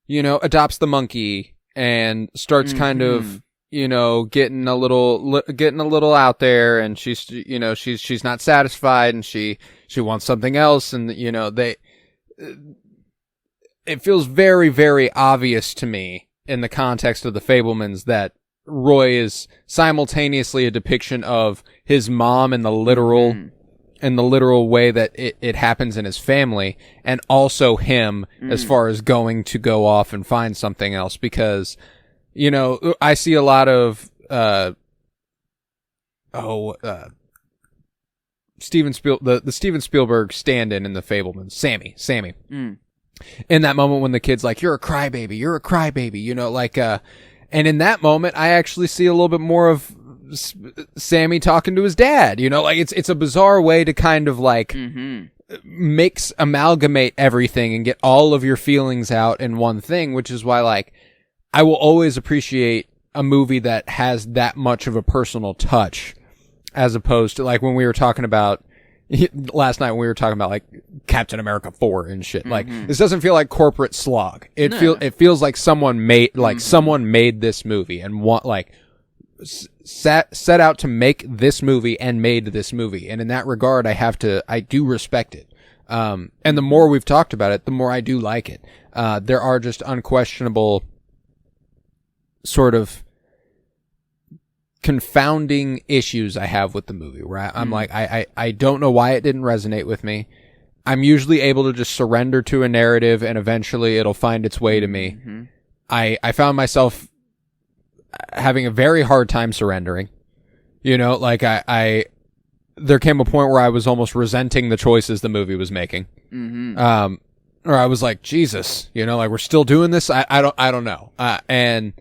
adopts the monkey and starts kind of getting a little out there, and she's not satisfied, and she wants something else, and it feels very, very obvious to me in the context of the Fablemans that Roy is simultaneously a depiction of his mom in the literal way that it happens in his family, and also him as far as going to go off and find something else, because I see a lot of the Steven Spielberg stand-in in the Fablemans, Sammy. In that moment when the kid's like, you're a crybaby, and in that moment, I actually see a little bit more of Sammy talking to his dad, like it's a bizarre way to kind of like amalgamate everything and get all of your feelings out in one thing, which is why like I will always appreciate a movie that has that much of a personal touch, as opposed to like when we were talking about last night when we were talking about like Captain America 4 and shit. Like this doesn't feel like corporate slog. It feels like someone made this movie and set out to make this movie and made this movie. And in that regard, I do respect it. And the more we've talked about it, the more I do like it. There are just unquestionable sort of confounding issues I have with the movie where I'm like, I don't know why it didn't resonate with me. I'm usually able to just surrender to a narrative and eventually it'll find its way to me. I found myself having a very hard time surrendering. Like there came a point where I was almost resenting the choices the movie was making. Or I was like, Jesus, like we're still doing this. I don't know. And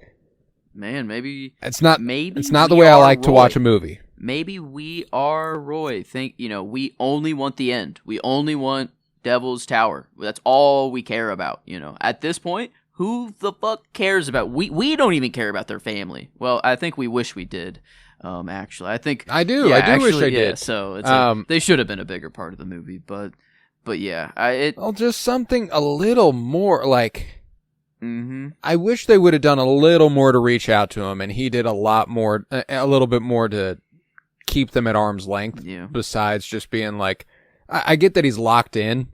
man, maybe it's not the way I like to watch a movie. Maybe we are Roy. We only want the end. We only want Devil's Tower. That's all we care about. At this point, who the fuck cares about? We don't even care about their family. Well, I think we wish we did. Actually, I think I do. I do wish I did. So it's they should have been a bigger part of the movie, but yeah, just something a little more like. I wish they would have done a little more to reach out to him, and he did a little bit more to keep them at arm's length. Yeah. Besides just being like, I get that he's locked in.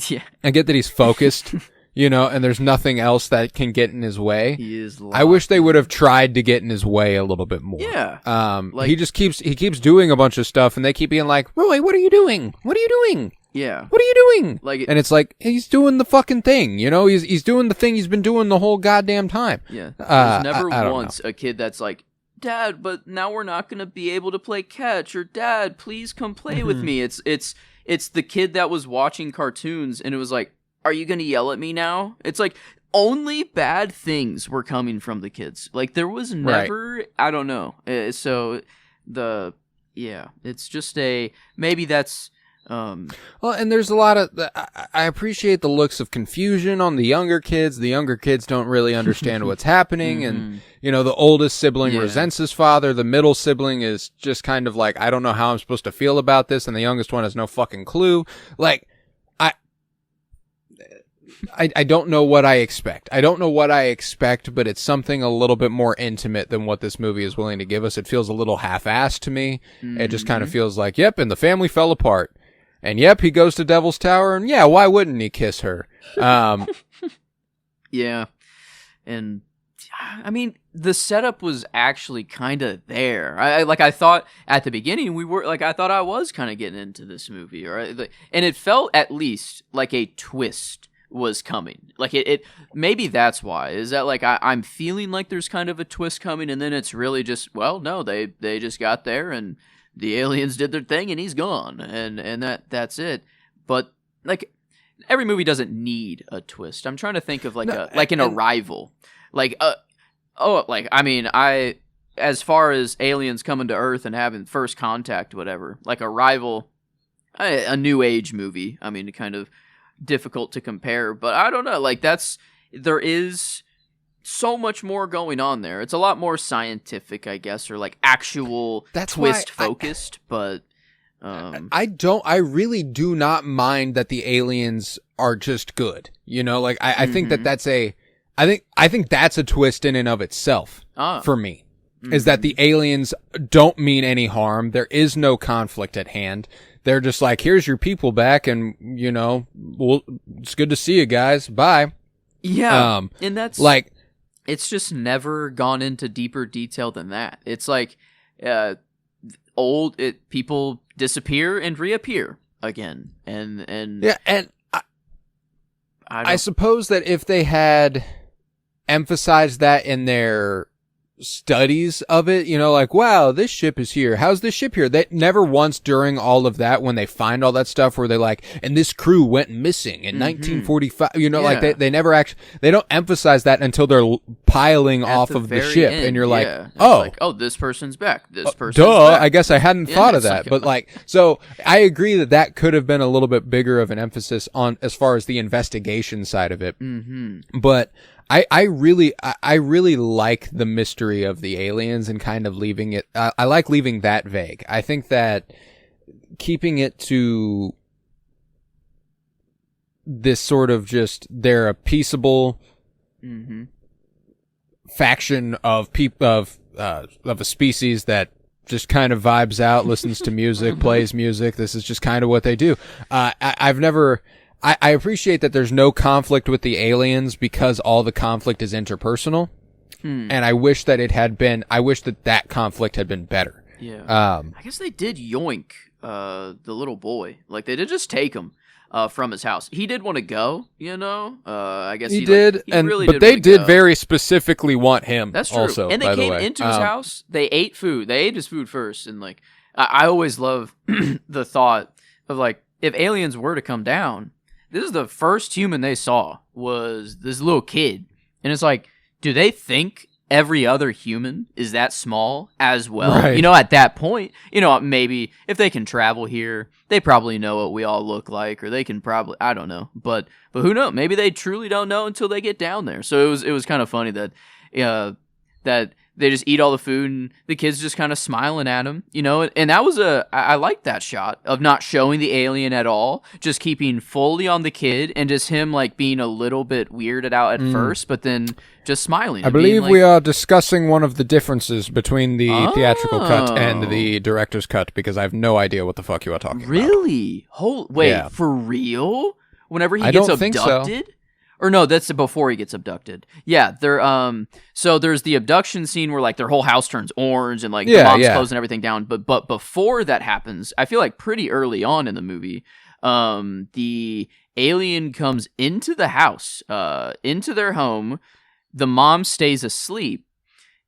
Yeah. I get that he's focused. And there's nothing else that can get in his way. He is locked. I wish they would have tried to get in his way a little bit more. Yeah. He keeps doing a bunch of stuff, and they keep being like, Roy, what are you doing? What are you doing? Yeah. What are you doing? And it's like, he's doing the fucking thing, he's doing the thing he's been doing the whole goddamn time. Yeah. There's never once know. A kid that's like, Dad, but now we're not going to be able to play catch, or Dad, please come play with me. It's the kid that was watching cartoons and it was like, are you going to yell at me now? It's like only bad things were coming from the kids. Like there was never, right. I don't know. So it's just maybe that's, well, and there's a lot of I appreciate the looks of confusion on the younger kids. The younger kids don't really understand what's happening, and the oldest sibling resents his father. The middle sibling is just kind of like, I don't know how I'm supposed to feel about this, and the youngest one has no fucking clue. Like I don't know what I expect. But it's something a little bit more intimate than what this movie is willing to give us. It feels a little half-assed to me. It just kind of feels like, yep, and the family fell apart. And yep, he goes to Devil's Tower, and yeah, why wouldn't he kiss her? Yeah. And I mean, the setup was actually kind of there. I thought at the beginning I thought I was kind of getting into this movie, right? And it felt at least like a twist was coming. Like it maybe that's why. Is that like I'm feeling like there's kind of a twist coming, and then it's really just, well, no, they just got there and the aliens did their thing and he's gone, and that's it. But like every movie doesn't need a twist. I'm trying to think of an Arrival, as far as aliens coming to Earth and having first contact, whatever, like Arrival, a new age movie. I mean, kind of difficult to compare, but I don't know. Like there is so much more going on there. It's a lot more scientific, I guess, or like actual twist focused. But I really do not mind that the aliens are just good. You know, like I think that's I think that's a twist in and of itself for me. Is that the aliens don't mean any harm. There is no conflict at hand. They're just like, here's your people back, and, you know, it's good to see you guys. Bye. Yeah, and that's like, it's just never gone into deeper detail than that. It's like people disappear and reappear again, and yeah, and I suppose that if they had emphasized that in their studies of it, you know, like, wow, this ship is here. How's this ship here? They never once during all of that, when they find all that stuff where they like, and this crew went missing in 1945, you know, like they never actually, they don't emphasize that until they're piling off of the ship. And you're like, oh, this person's back. This person's back. I guess I hadn't thought of that. But like, so I agree that could have been a little bit bigger of an emphasis on as far as the investigation side of it. But I really like the mystery of the aliens and kind of leaving it. I like leaving that vague. I think that keeping it to this sort of just they're a peaceable faction of a species that just kind of vibes out, listens to music, plays music. This is just kind of what they do. I appreciate that there's no conflict with the aliens because all the conflict is interpersonal. And I wish that that conflict had been better. Yeah. I guess they did yoink the little boy. Like, they did just take him from his house. He did want to go, you know? I guess he did. But they did very specifically want him. That's true. Also, and they came into his house. They ate food. They ate his food first. And, like, I always love the thought of, like, if aliens were to come down, this is the first human they saw was this little kid. And it's like, do they think every other human is that small as well? Right. You know, at that point, you know, maybe if they can travel here, they probably know what we all look like, or they can probably, I don't know. But who knows? Maybe they truly don't know until they get down there. So it was kind of funny that they just eat all the food and the kid's just kind of smiling at him, you know? And that was I like that shot of not showing the alien at all, just keeping fully on the kid and just him like being a little bit weirded out at first, but then just smiling. I believe we are discussing one of the differences between the theatrical cut and the director's cut, because I have no idea what the fuck you are talking about. Really? For real? Whenever he gets abducted? Or no, that's before he gets abducted. Yeah, so there's the abduction scene where like their whole house turns orange and like the mom's closing everything down. But before that happens, I feel like pretty early on in the movie, the alien comes into the house, into their home. The mom stays asleep,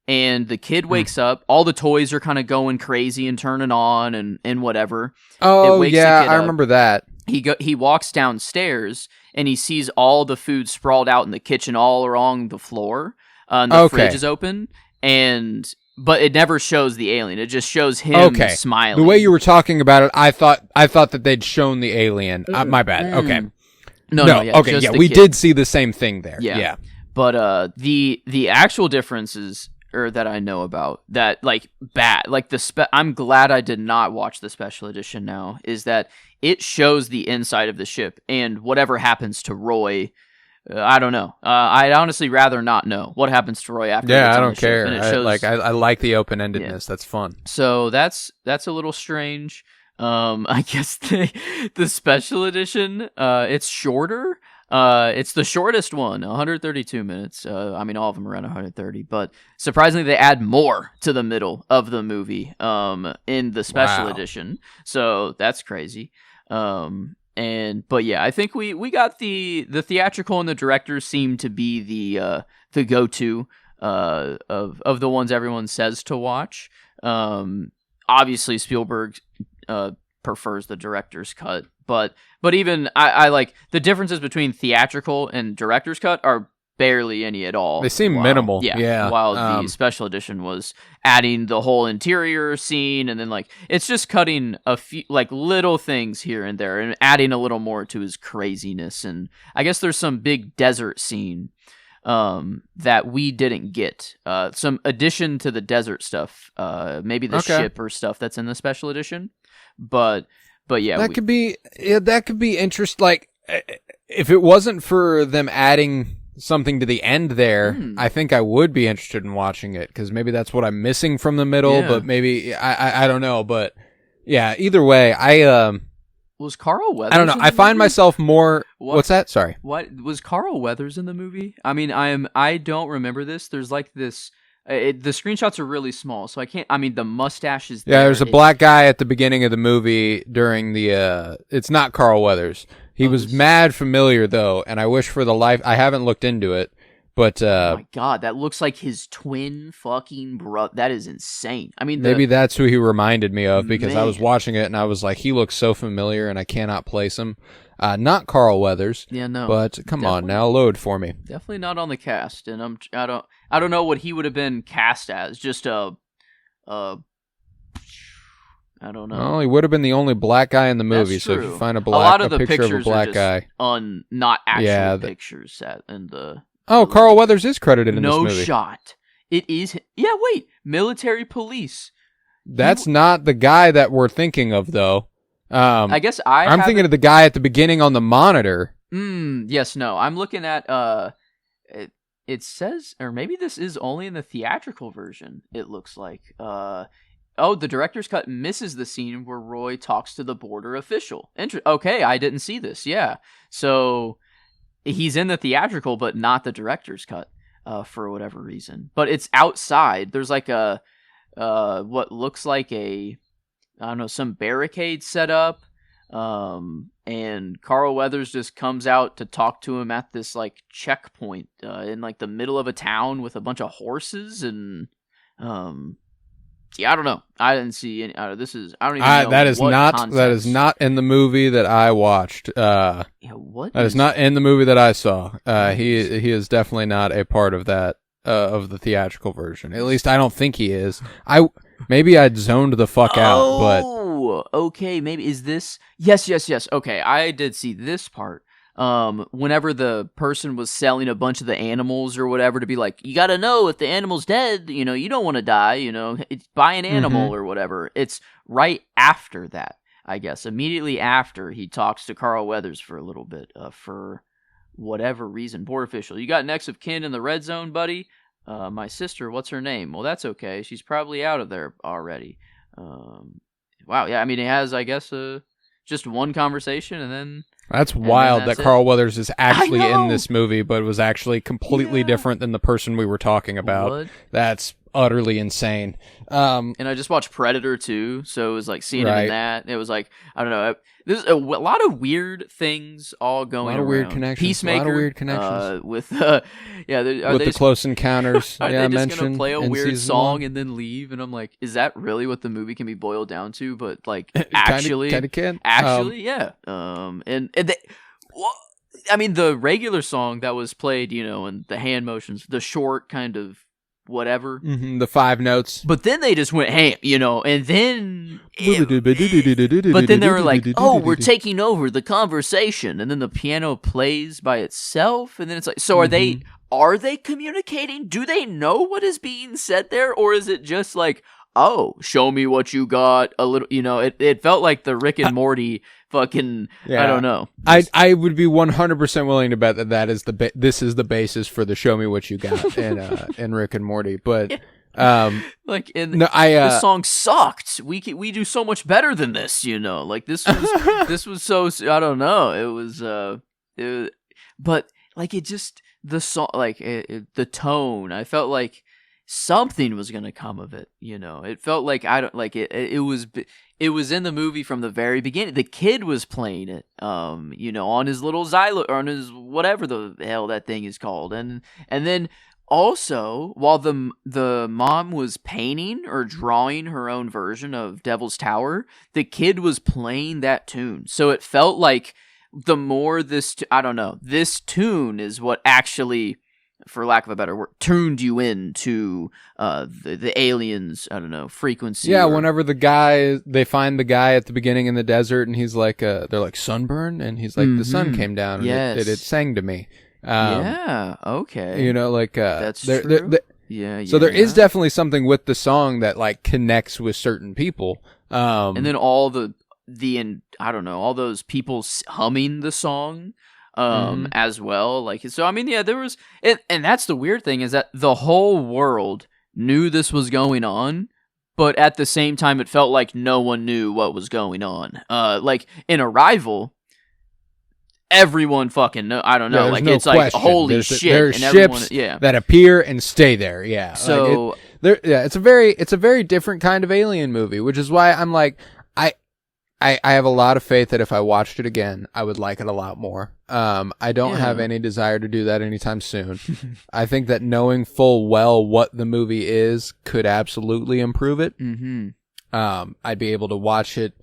and the kid wakes up. All the toys are kind of going crazy and turning on and whatever. Oh yeah, I remember that. He walks downstairs and he sees all the food sprawled out in the kitchen all along the floor. And the fridge is open, but it never shows the alien. It just shows him smiling. The way you were talking about it, I thought that they'd shown the alien. My bad. Okay. No. Okay. Yeah, we did see the same thing there. Yeah. But the actual differences that I know about that like I'm glad I did not watch the special edition now, is that it shows the inside of the ship, and whatever happens to Roy, I don't know. I'd honestly rather not know what happens to Roy after. Yeah, I don't care. I like the open-endedness. Yeah. That's fun. So that's a little strange. I guess the special edition, it's shorter. It's the shortest one, 132 minutes. I mean, all of them around 130, but surprisingly, they add more to the middle of the movie in the special edition. So that's crazy. But yeah, I think we got the theatrical, and the directors seem to be the go-to of the ones everyone says to watch. obviously Spielberg prefers the director's cut, but even I like the differences between theatrical and director's cut are barely any at all. They seem minimal. Yeah. While the special edition was adding the whole interior scene, and then like it's just cutting a few like little things here and there and adding a little more to his craziness. And I guess there's some big desert scene that we didn't get. Some addition to the desert stuff. Maybe the ship or stuff that's in the special edition. But yeah, that could be interesting. Like if it wasn't for them adding something to the end there, I think I would be interested in watching it, because maybe that's what I'm missing from the middle. Yeah. But maybe I don't know. But yeah, either way, was Carl Weathers? I don't know. I find myself more. What's that? Sorry. What was Carl Weathers in the movie? I mean, I don't remember this. There's like this. The screenshots are really small, so I can't. I mean, the mustache is there. Yeah, there's a black guy at the beginning of the movie during the. It's not Carl Weathers. He was mad familiar though, and I wish for the life I haven't looked into it. But oh my god, that looks like his twin fucking bro. That is insane. I mean, maybe that's who he reminded me of, because I was watching it and I was like, he looks so familiar, and I cannot place him. Not Carl Weathers. Yeah, no. But come on now, load for me. Definitely not on the cast, and I don't know what he would have been cast as. Just I don't know. Well, he would have been the only black guy in the movie. That's so true. if you find a lot of the picture of a black are just guy, not actual pictures set in the. Oh, Carl Weathers is credited in this movie. No shot. It is. Yeah, wait. Military police. That's not the guy that we're thinking of, though. I guess I'm thinking of the guy at the beginning on the monitor. Yes, no. I'm looking at it says, or maybe this is only in the theatrical version, it looks like. The director's cut misses the scene where Roy talks to the border official. Okay, I didn't see this. Yeah. So he's in the theatrical, but not the director's cut for whatever reason. But it's outside. There's like a what looks like some barricade set up. And Carl Weathers just comes out to talk to him at this like checkpoint in like the middle of a town with a bunch of horses and yeah, I don't know. I didn't see any. This is. I don't even know. That is not in the movie that I watched. That is not in the movie that I saw. He is definitely not a part of that of the theatrical version. At least I don't think he is. Maybe I'd zoned the fuck out. But okay. Maybe is this? Yes. Okay, I did see this part. Whenever the person was selling a bunch of the animals or whatever to be like, you got to know if the animal's dead, you don't want to die, buy an animal or whatever. It's right after that, I guess. Immediately after he talks to Carl Weathers for a little bit, for whatever reason. Border official, you got next of kin in the red zone, buddy? My sister, what's her name? Well, that's okay. She's probably out of there already. Wow. Yeah. I mean, it has, I guess, just one conversation and then. That's wild that Carl Weathers is actually in this movie, but was actually completely different than the person we were talking about. What? That's utterly insane. And I just watched Predator 2, so it was like seeing him in that. It was like, I don't know. There's a lot of weird things all going on. A lot of weird connections. Peacemaker. A lot of weird connections. With the Close Encounters. Are they just going to play a weird song and then leave? And I'm like, is that really what the movie can be boiled down to? But like, actually. Kind of can. Actually, yeah. And they, I mean, the regular song that was played, and the hand motions, the short kind of whatever. The 5 notes. But then they just went ham, and then... but then they were like, oh, we're taking over the conversation. And then the piano plays by itself. And then it's like, so are they communicating? Do they know what is being said there? Or is it just like, oh, show me what you got a little, it felt like the Rick and Morty fucking, I don't know. I would be 100% willing to bet that is this is the basis for the show me what you got in Rick and Morty. But, this song sucked. We do so much better than this, like this was so, I don't know. It was, but like, it just, the song, like the tone, I felt like something was gonna come of it, It felt like it was in the movie from the very beginning. The kid was playing it, on his little xylo or on his whatever the hell that thing is called, and then Also, while the mom was painting or drawing her own version of Devil's Tower, the kid was playing that tune. So it felt like the more I don't know, this tune is what actually, for lack of a better word, tuned you into the aliens, I don't know, frequency. Yeah, whenever they find the guy at the beginning in the desert, and he's like, they're like sunburn, and he's like, the sun came down, and Yes. it sang to me. Yeah, okay. You know, like That's true. Yeah. So there is definitely something with the song that like connects with certain people. And then all I don't know, all those people humming the song as well. Like, so I mean, yeah, there was, and that's the weird thing, is that the whole world knew this was going on, but at the same time it felt like no one knew what was going on. Like in Arrival, everyone fucking know. I don't know. Like, no it's question. like, holy shit. There's and ships everyone, that appear and stay there. Yeah. So it's a very different kind of alien movie, which is why I'm like, I have a lot of faith that if I watched it again, I would like it a lot more. I don't have any desire to do that anytime soon. I think that knowing full well what the movie is could absolutely improve it. Mm-hmm. I'd be able to watch it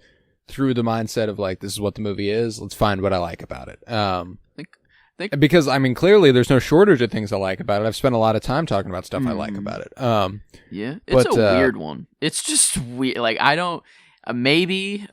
through the mindset of like, this is what the movie is. Let's find what I like about it. Because I mean, clearly there's no shortage of things I like about it. I've spent a lot of time talking about stuff I like about it. Yeah, it's a weird one. It's just weird. Like, I don't, maybe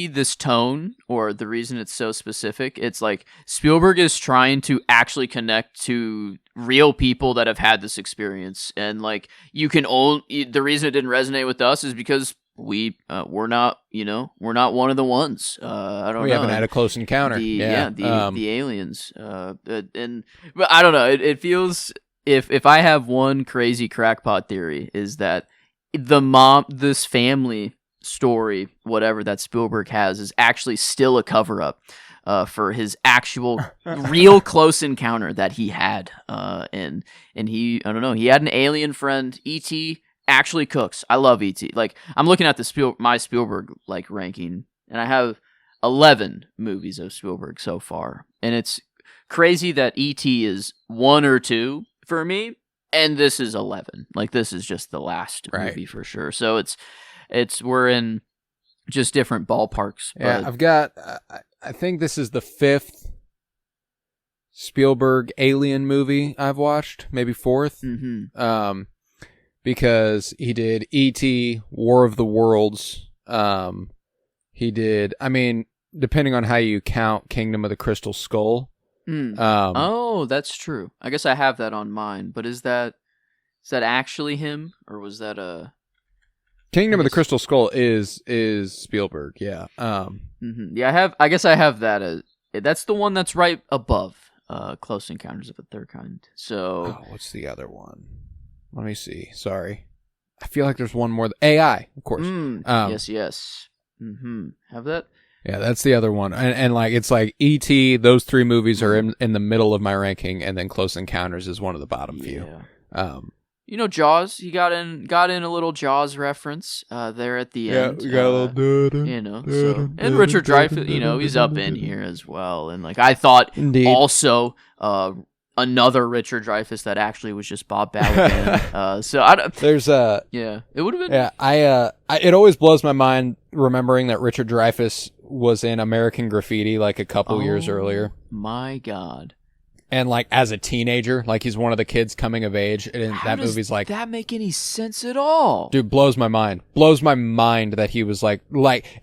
this tone, or the reason it's so specific, it's like Spielberg is trying to actually connect to real people that have had this experience. And like, the reason it didn't resonate with us is because we're not one of the ones. I don't know. We haven't had a close encounter. The aliens. But I don't know. It feels, if I have one crazy crackpot theory, is that this family story, whatever that Spielberg has, is actually still a cover up for his actual real close encounter that he had. And he, I don't know, he had an alien friend. E.T. actually cooks. I love E.T. Like, I'm looking at my Spielberg like ranking, and I have 11 movies of Spielberg so far, and it's crazy that E.T. is 1 or 2 for me, and this is 11. Like, this is just the last movie for sure. So we're in just different ballparks. Yeah, I've got, I think this is the 5th Spielberg alien movie I've watched, maybe 4th. Mm-hmm. Because he did E.T., War of the Worlds. He did, I mean, depending on how you count, Kingdom of the Crystal Skull. Oh, that's true. I guess I have that on mine, but is that actually him, or was that a... Kingdom of the Crystal Skull is Spielberg, yeah. Yeah, I guess I have that as... That's the one that's right above Close Encounters of the Third Kind. So... Oh, what's the other one? Let me see. Sorry. I feel like there's one more. AI, of course. Yes. Mm-hmm. Have that? Yeah, that's the other one. And like, it's like E.T., those 3 movies are in the middle of my ranking, and then Close Encounters is one of the bottom few. You know, Jaws, he got in a little Jaws reference there at the end. Yeah, we got a little... You know, so... And Richard Dreyfuss, you know, he's up in here as well. And like, I thought also... another Richard Dreyfuss that actually was just Bob Balaban. So I don't. There's it would have been. Yeah, it always blows my mind remembering that Richard Dreyfuss was in American Graffiti like a couple years earlier. My God. And like as a teenager, like he's one of the kids coming of age, and How that movie's like, that make any sense at all? Dude, blows my mind. Blows my mind that he was like,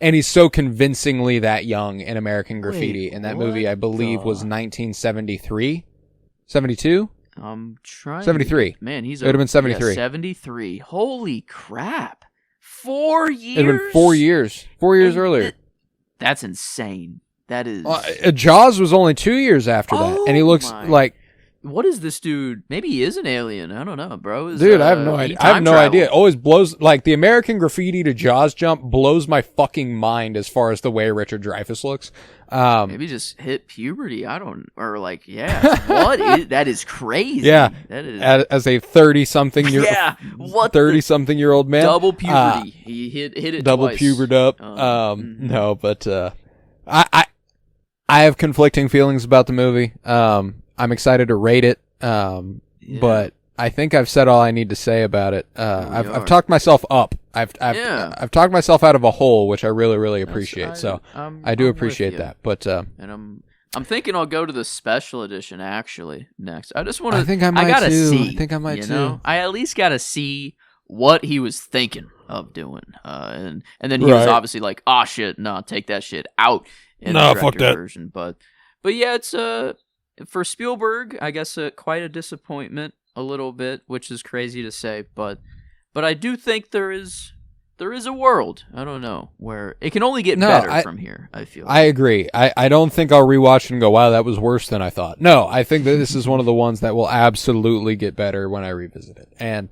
and he's so convincingly that young in American Graffiti. And that movie, I believe, was 1973. 72? I'm trying. 73. Man, it would have been 73. 73. Holy crap. 4 years? It would have been 4 years. 4 years earlier. That's insane. That is... Jaws was only 2 years after that. And he looks like... What is this dude? Maybe he is an alien. I don't know, bro. Dude, I have no idea. I have no idea. It always blows... Like, the American Graffiti to Jaws jump blows my fucking mind as far as the way Richard Dreyfuss looks. Maybe just hit puberty. I don't... Or, like, yeah. That is crazy. Yeah. That is... As a 30-something year... Yeah. What 30-something-year-old man. Double puberty. He hit it double twice. Pubered up. No, but... I have conflicting feelings about the movie. I'm excited to rate it. but I think I've said all I need to say about it. I've talked myself up. I've talked myself out of a hole, which I really, really appreciate. I do appreciate that. But and I'm thinking I'll go to the special edition actually next. I just want to. I think I might gotta too. see. I think I might too. Know? I at least got to see what he was thinking of doing, and then he was obviously like, "Oh shit, no, take that shit out." In the director version, but yeah, it's for Spielberg, I guess quite a disappointment, a little bit, which is crazy to say, but I do think there is a world, I don't know, where it can only get better from here, I feel. I agree. I don't think I'll rewatch and go, wow, that was worse than I thought. No, I think that this is one of the ones that will absolutely get better when I revisit it. And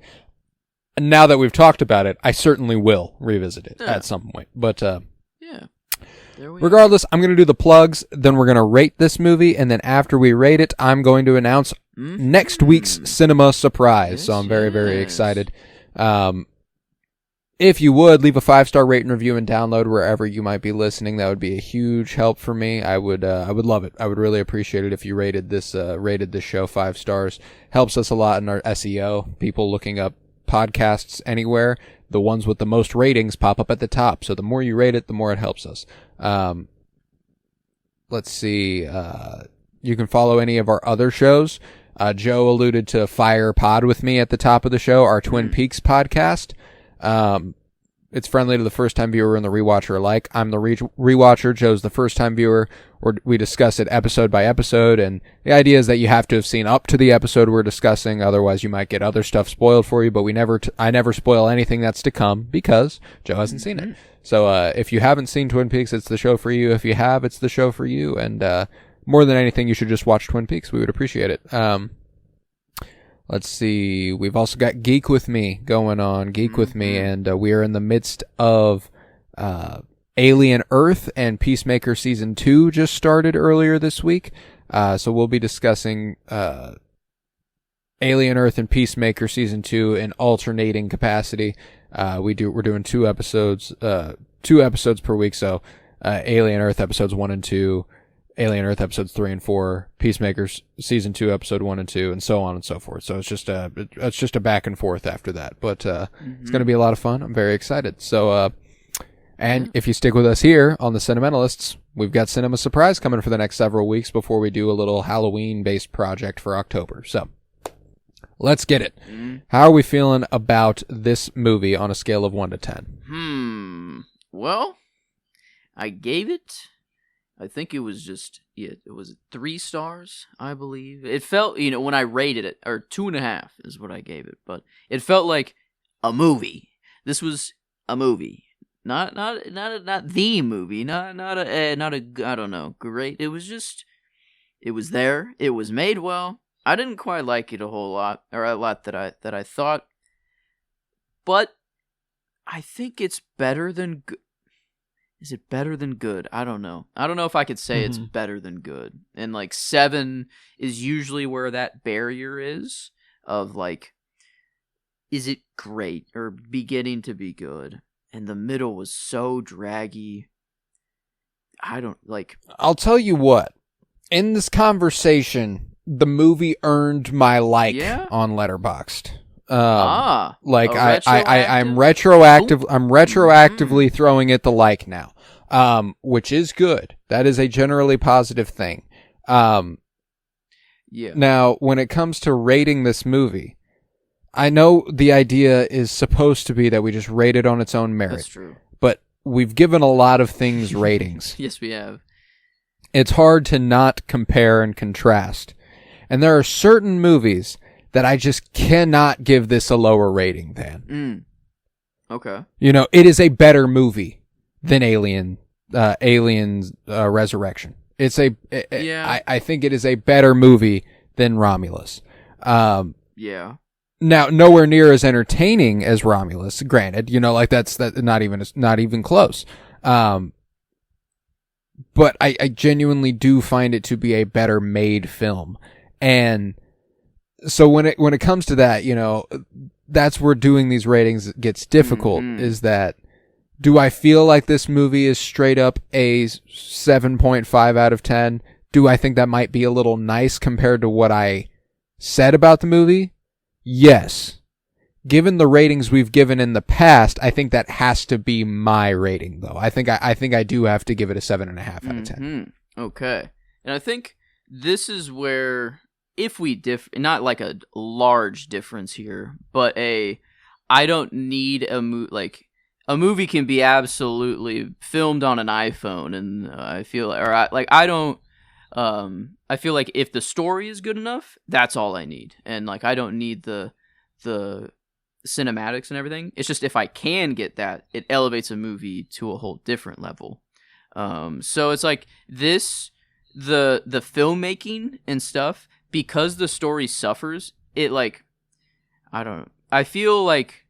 now that we've talked about it, I certainly will revisit it at some point. But yeah. Regardless, I'm going to do the plugs, then we're going to rate this movie, and then after we rate it, I'm going to announce next week's cinema surprise. So I'm very, very excited. If you would, leave a 5-star rate and review and download wherever you might be listening. That would be a huge help for me. I would love it. I would really appreciate it if you rated this show 5 stars. Helps us a lot in our SEO. People looking up podcasts anywhere, the ones with the most ratings pop up at the top. So the more you rate it, the more it helps us. Let's see. You can follow any of our other shows. Joe alluded to Fire Pod with me at the top of the show, our Twin Peaks podcast. It's friendly to the first-time viewer and the rewatcher alike. I'm the rewatcher. Joe's the first-time viewer. We discuss it episode by episode, and the idea is that you have to have seen up to the episode we're discussing. Otherwise, you might get other stuff spoiled for you. But I never spoil anything that's to come because Joe hasn't seen it. So if you haven't seen Twin Peaks, it's the show for you. If you have, it's the show for you. And more than anything, you should just watch Twin Peaks. We would appreciate it. Let's see. We've also got Geek With Me going on. Geek With Me, and we are in the midst of Alien Earth, and Peacemaker Season 2 just started earlier this week. So we'll be discussing Alien Earth and Peacemaker Season 2 in alternating capacity. We're doing 2 episodes per week. So Alien Earth episodes 1 and 2. Alien Earth episodes 3 and 4, Peacemakers Season 2 episode 1 and 2, and so on and so forth. So it's just a back and forth after that. But it's going to be a lot of fun. I'm very excited. So and if you stick with us here on the Cinementalists, we've got Cinema Surprise coming for the next several weeks before we do a little Halloween-based project for October. So let's get it. How are we feeling about this movie on a scale of 1 to 10? Well, I gave it... I think it was it was 3 stars, I believe. It felt, when I rated it, or 2.5 is what I gave it, but it felt like a movie. This was a movie, not the movie, not a I don't know, great. It was there. It was made well. I didn't quite like it a whole lot, or a lot that I thought, but I think it's better than good. Is it better than good? I don't know. I don't know if I could say it's better than good. And 7 is usually where that barrier is of is it great or beginning to be good? And the middle was so draggy. I don't I'll tell you what. In this conversation, the movie earned my on Letterboxd. I'm retroactively throwing it the now, which is good. That is a generally positive thing. Now, when it comes to rating this movie, I know the idea is supposed to be that we just rate it on its own merit. That's true. But we've given a lot of things ratings. Yes, we have. It's hard to not compare and contrast. And there are certain movies that I just cannot give this a lower rating than. Okay. It is a better movie than Alien's Resurrection. I think it is a better movie than Romulus. Yeah. Now, nowhere near as entertaining as Romulus, granted. That's not even close. But I genuinely do find it to be a better made film. And so when it comes to that, that's where doing these ratings gets difficult, is that, do I feel like this movie is straight up a 7.5 out of 10? Do I think that might be a little nice compared to what I said about the movie, yes. Given the ratings we've given in the past, I think that has to be my rating, though. I think I do have to give it a 7.5 out of 10. Okay. And I think this is where, if we not like a large difference here, but I don't need a movie can be absolutely filmed on an iPhone, and I feel like if the story is good enough, that's all I need, and like I don't need the cinematics and everything. It's just if I can get that, it elevates a movie to a whole different level. So it's like this, the filmmaking and stuff, because the story suffers, it like, I feel like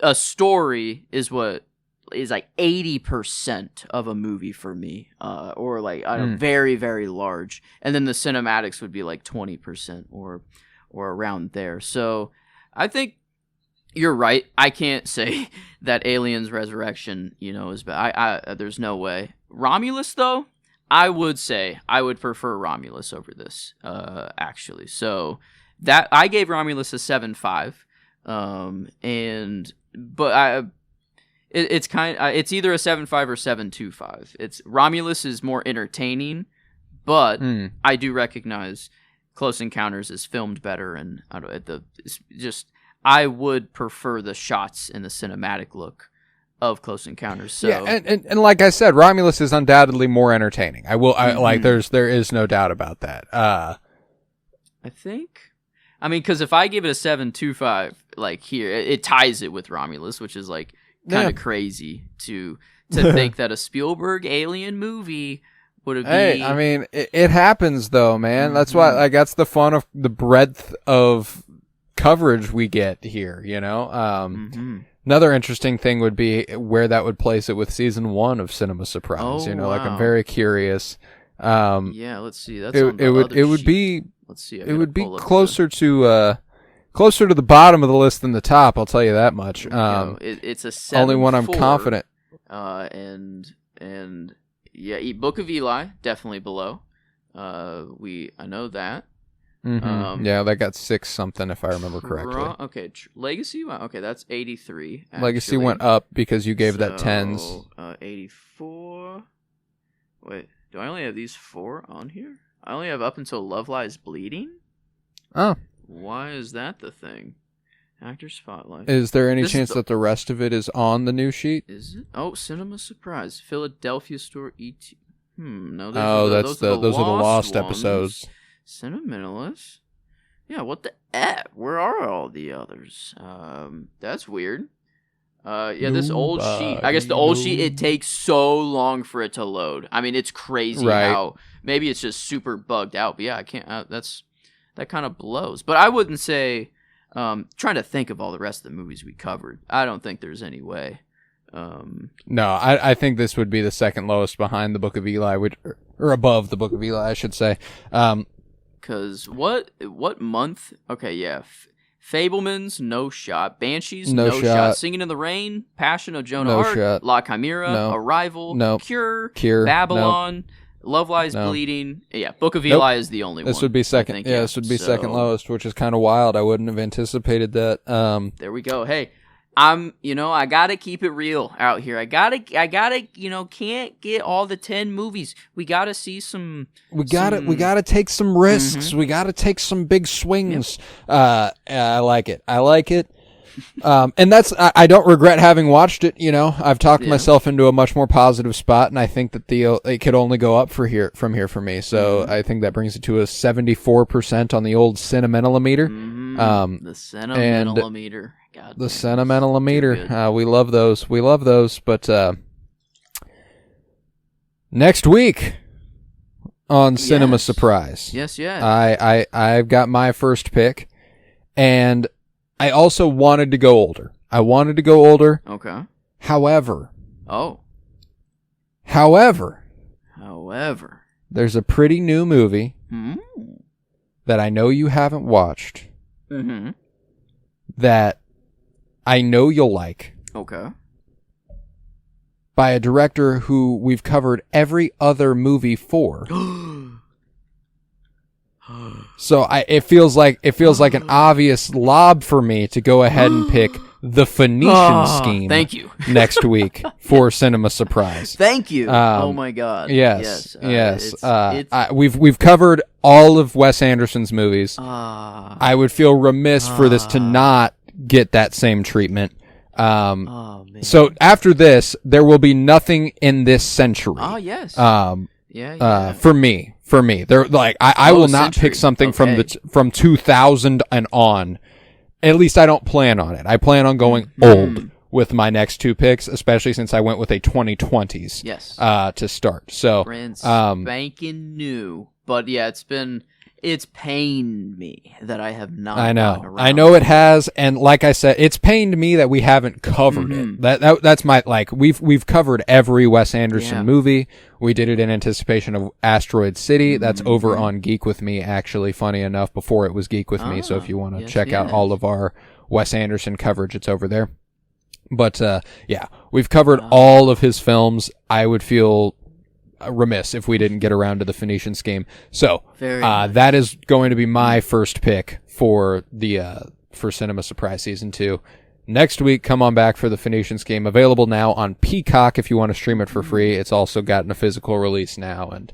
a story is what is like 80% of a movie for me, or like very, very large, and then the cinematics would be like 20% or around there. So I think you're right. I can't say that Aliens Resurrection, is bad. There's no way. Romulus, though, I would say I would prefer Romulus over this, actually. So that I gave Romulus a 7.5, it's either a 7.5 or 7.25. It's Romulus is more entertaining, but I do recognize Close Encounters is filmed better, and I would prefer the shots and the cinematic look of Close Encounters. So yeah, and like I said, Romulus is undoubtedly more entertaining. There is no doubt about that. I think, because if I give it a 7.25, like here, it ties it with Romulus, which is like kind of crazy to think that a Spielberg alien movie would have been. Hey, it happens though, man. That's why, that's the fun of the breadth of coverage we get here, Another interesting thing would be where that would place it with season 1 of Cinema Surprise. Wow. I'm very curious. Yeah, let's see. That's it would be. Let's see. It would be closer to the bottom of the list than the top. I'll tell you that much. It's a 7.4. Only one I'm confident. And yeah, Book of Eli definitely below. I know that. Mm-hmm. Yeah, that got 6 something if I remember correctly. Okay, Legacy. Wow, okay, that's 83. Actually. Legacy went up because you gave that 10s. 84. Wait, do I only have these 4 on here? I only have up until Love Lies Bleeding. Oh, why is that the thing? Actor Spotlight. Is there any chance that the rest of it is on the new sheet? Is it? Oh, Cinema Surprise, Philadelphia Store ET. No. Those are the lost episodes. Cinementalists? Yeah, what the F? Where are all the others? That's weird. This old sheet. I guess the old sheet, it takes so long for it to load. It's crazy how maybe it's just super bugged out. But yeah, I can't. That kind of blows. But I wouldn't say. Trying to think of all the rest of the movies we covered. I don't think there's any way. No, I think this would be the second lowest behind the Book of Eli, or above the Book of Eli, I should say. Because what month? Okay, yeah. Fablemans, no shot. Banshees, no shot. Singing in the Rain, Passion of Joan of no Arc, shot. La Chimera, No. Arrival, No. Cure, No. Babylon, Love Lies Bleeding. Yeah, Book of Eli is the only one. This would be second. I think, this would be second lowest, which is kind of wild. I wouldn't have anticipated that. There we go. Hey, I gotta keep it real out here. I gotta, can't get all the 10 movies. We gotta see some. We gotta take some risks. Mm-hmm. We gotta take some big swings. Yep. I like it. And that's, I don't regret having watched it. I've talked myself into a much more positive spot, and I think that it could only go up from here for me. So I think that brings it to a 74% on the old Cinementalometer. The Cinementalometer. God, the Cinementalometer. We love those. But next week on Cinema Surprise. Yes. I've got my first pick, and I also wanted to go older. Okay. However, there's a pretty new movie that I know you haven't watched that I know you'll like. Okay. By a director who we've covered every other movie for. So it feels like an obvious lob for me to go ahead and pick the Phoenician Scheme. Thank you. Next week for Cinema Surprise. Thank you. Oh my God. Yes. We've covered all of Wes Anderson's movies. I would feel remiss for this to not get that same treatment. Man. So after this, there will be nothing in this century. Yes. For me, they're like I will not pick something from 2000 and on. At least I don't plan on it. I plan on going old with my next two picks, especially since I went with a 2020s. Yes. To start. So brand spanking new. But yeah, it's pained me that I have not. I know it has, and like I said, it's pained me that we haven't covered it. That's my we've covered every Wes Anderson movie. We did it in anticipation of Asteroid City. That's over on Geek With Me, actually, funny enough, before it was Geek With Me. So if you want to check out all of our Wes Anderson coverage, it's over there. But we've covered all of his films. I would feel remiss if we didn't get around to the Phoenician Scheme. So that is going to be my first pick for for Cinema Surprise Season 2. Next week, come on back for the Phoenician Scheme, available now on Peacock if you want to stream it for free. It's also gotten a physical release now, and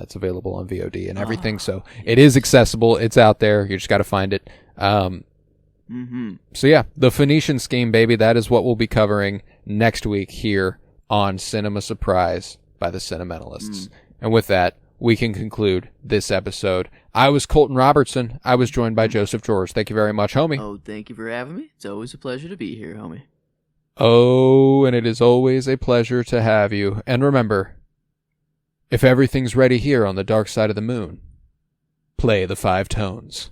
it's available on VOD and everything. So it is accessible. It's out there. You just got to find it. So yeah, the Phoenician Scheme, baby. That is what we'll be covering next week here on Cinema Surprise by the Cinementalists. And with that, we can conclude this episode. I was Colton Robertson. I was joined by Joseph George. Thank you very much, homie. Oh, thank you for having me. It's always a pleasure to be here, homie. Oh, and it is always a pleasure to have you. And remember, if everything's ready here on the dark side of the moon, play the 5 tones.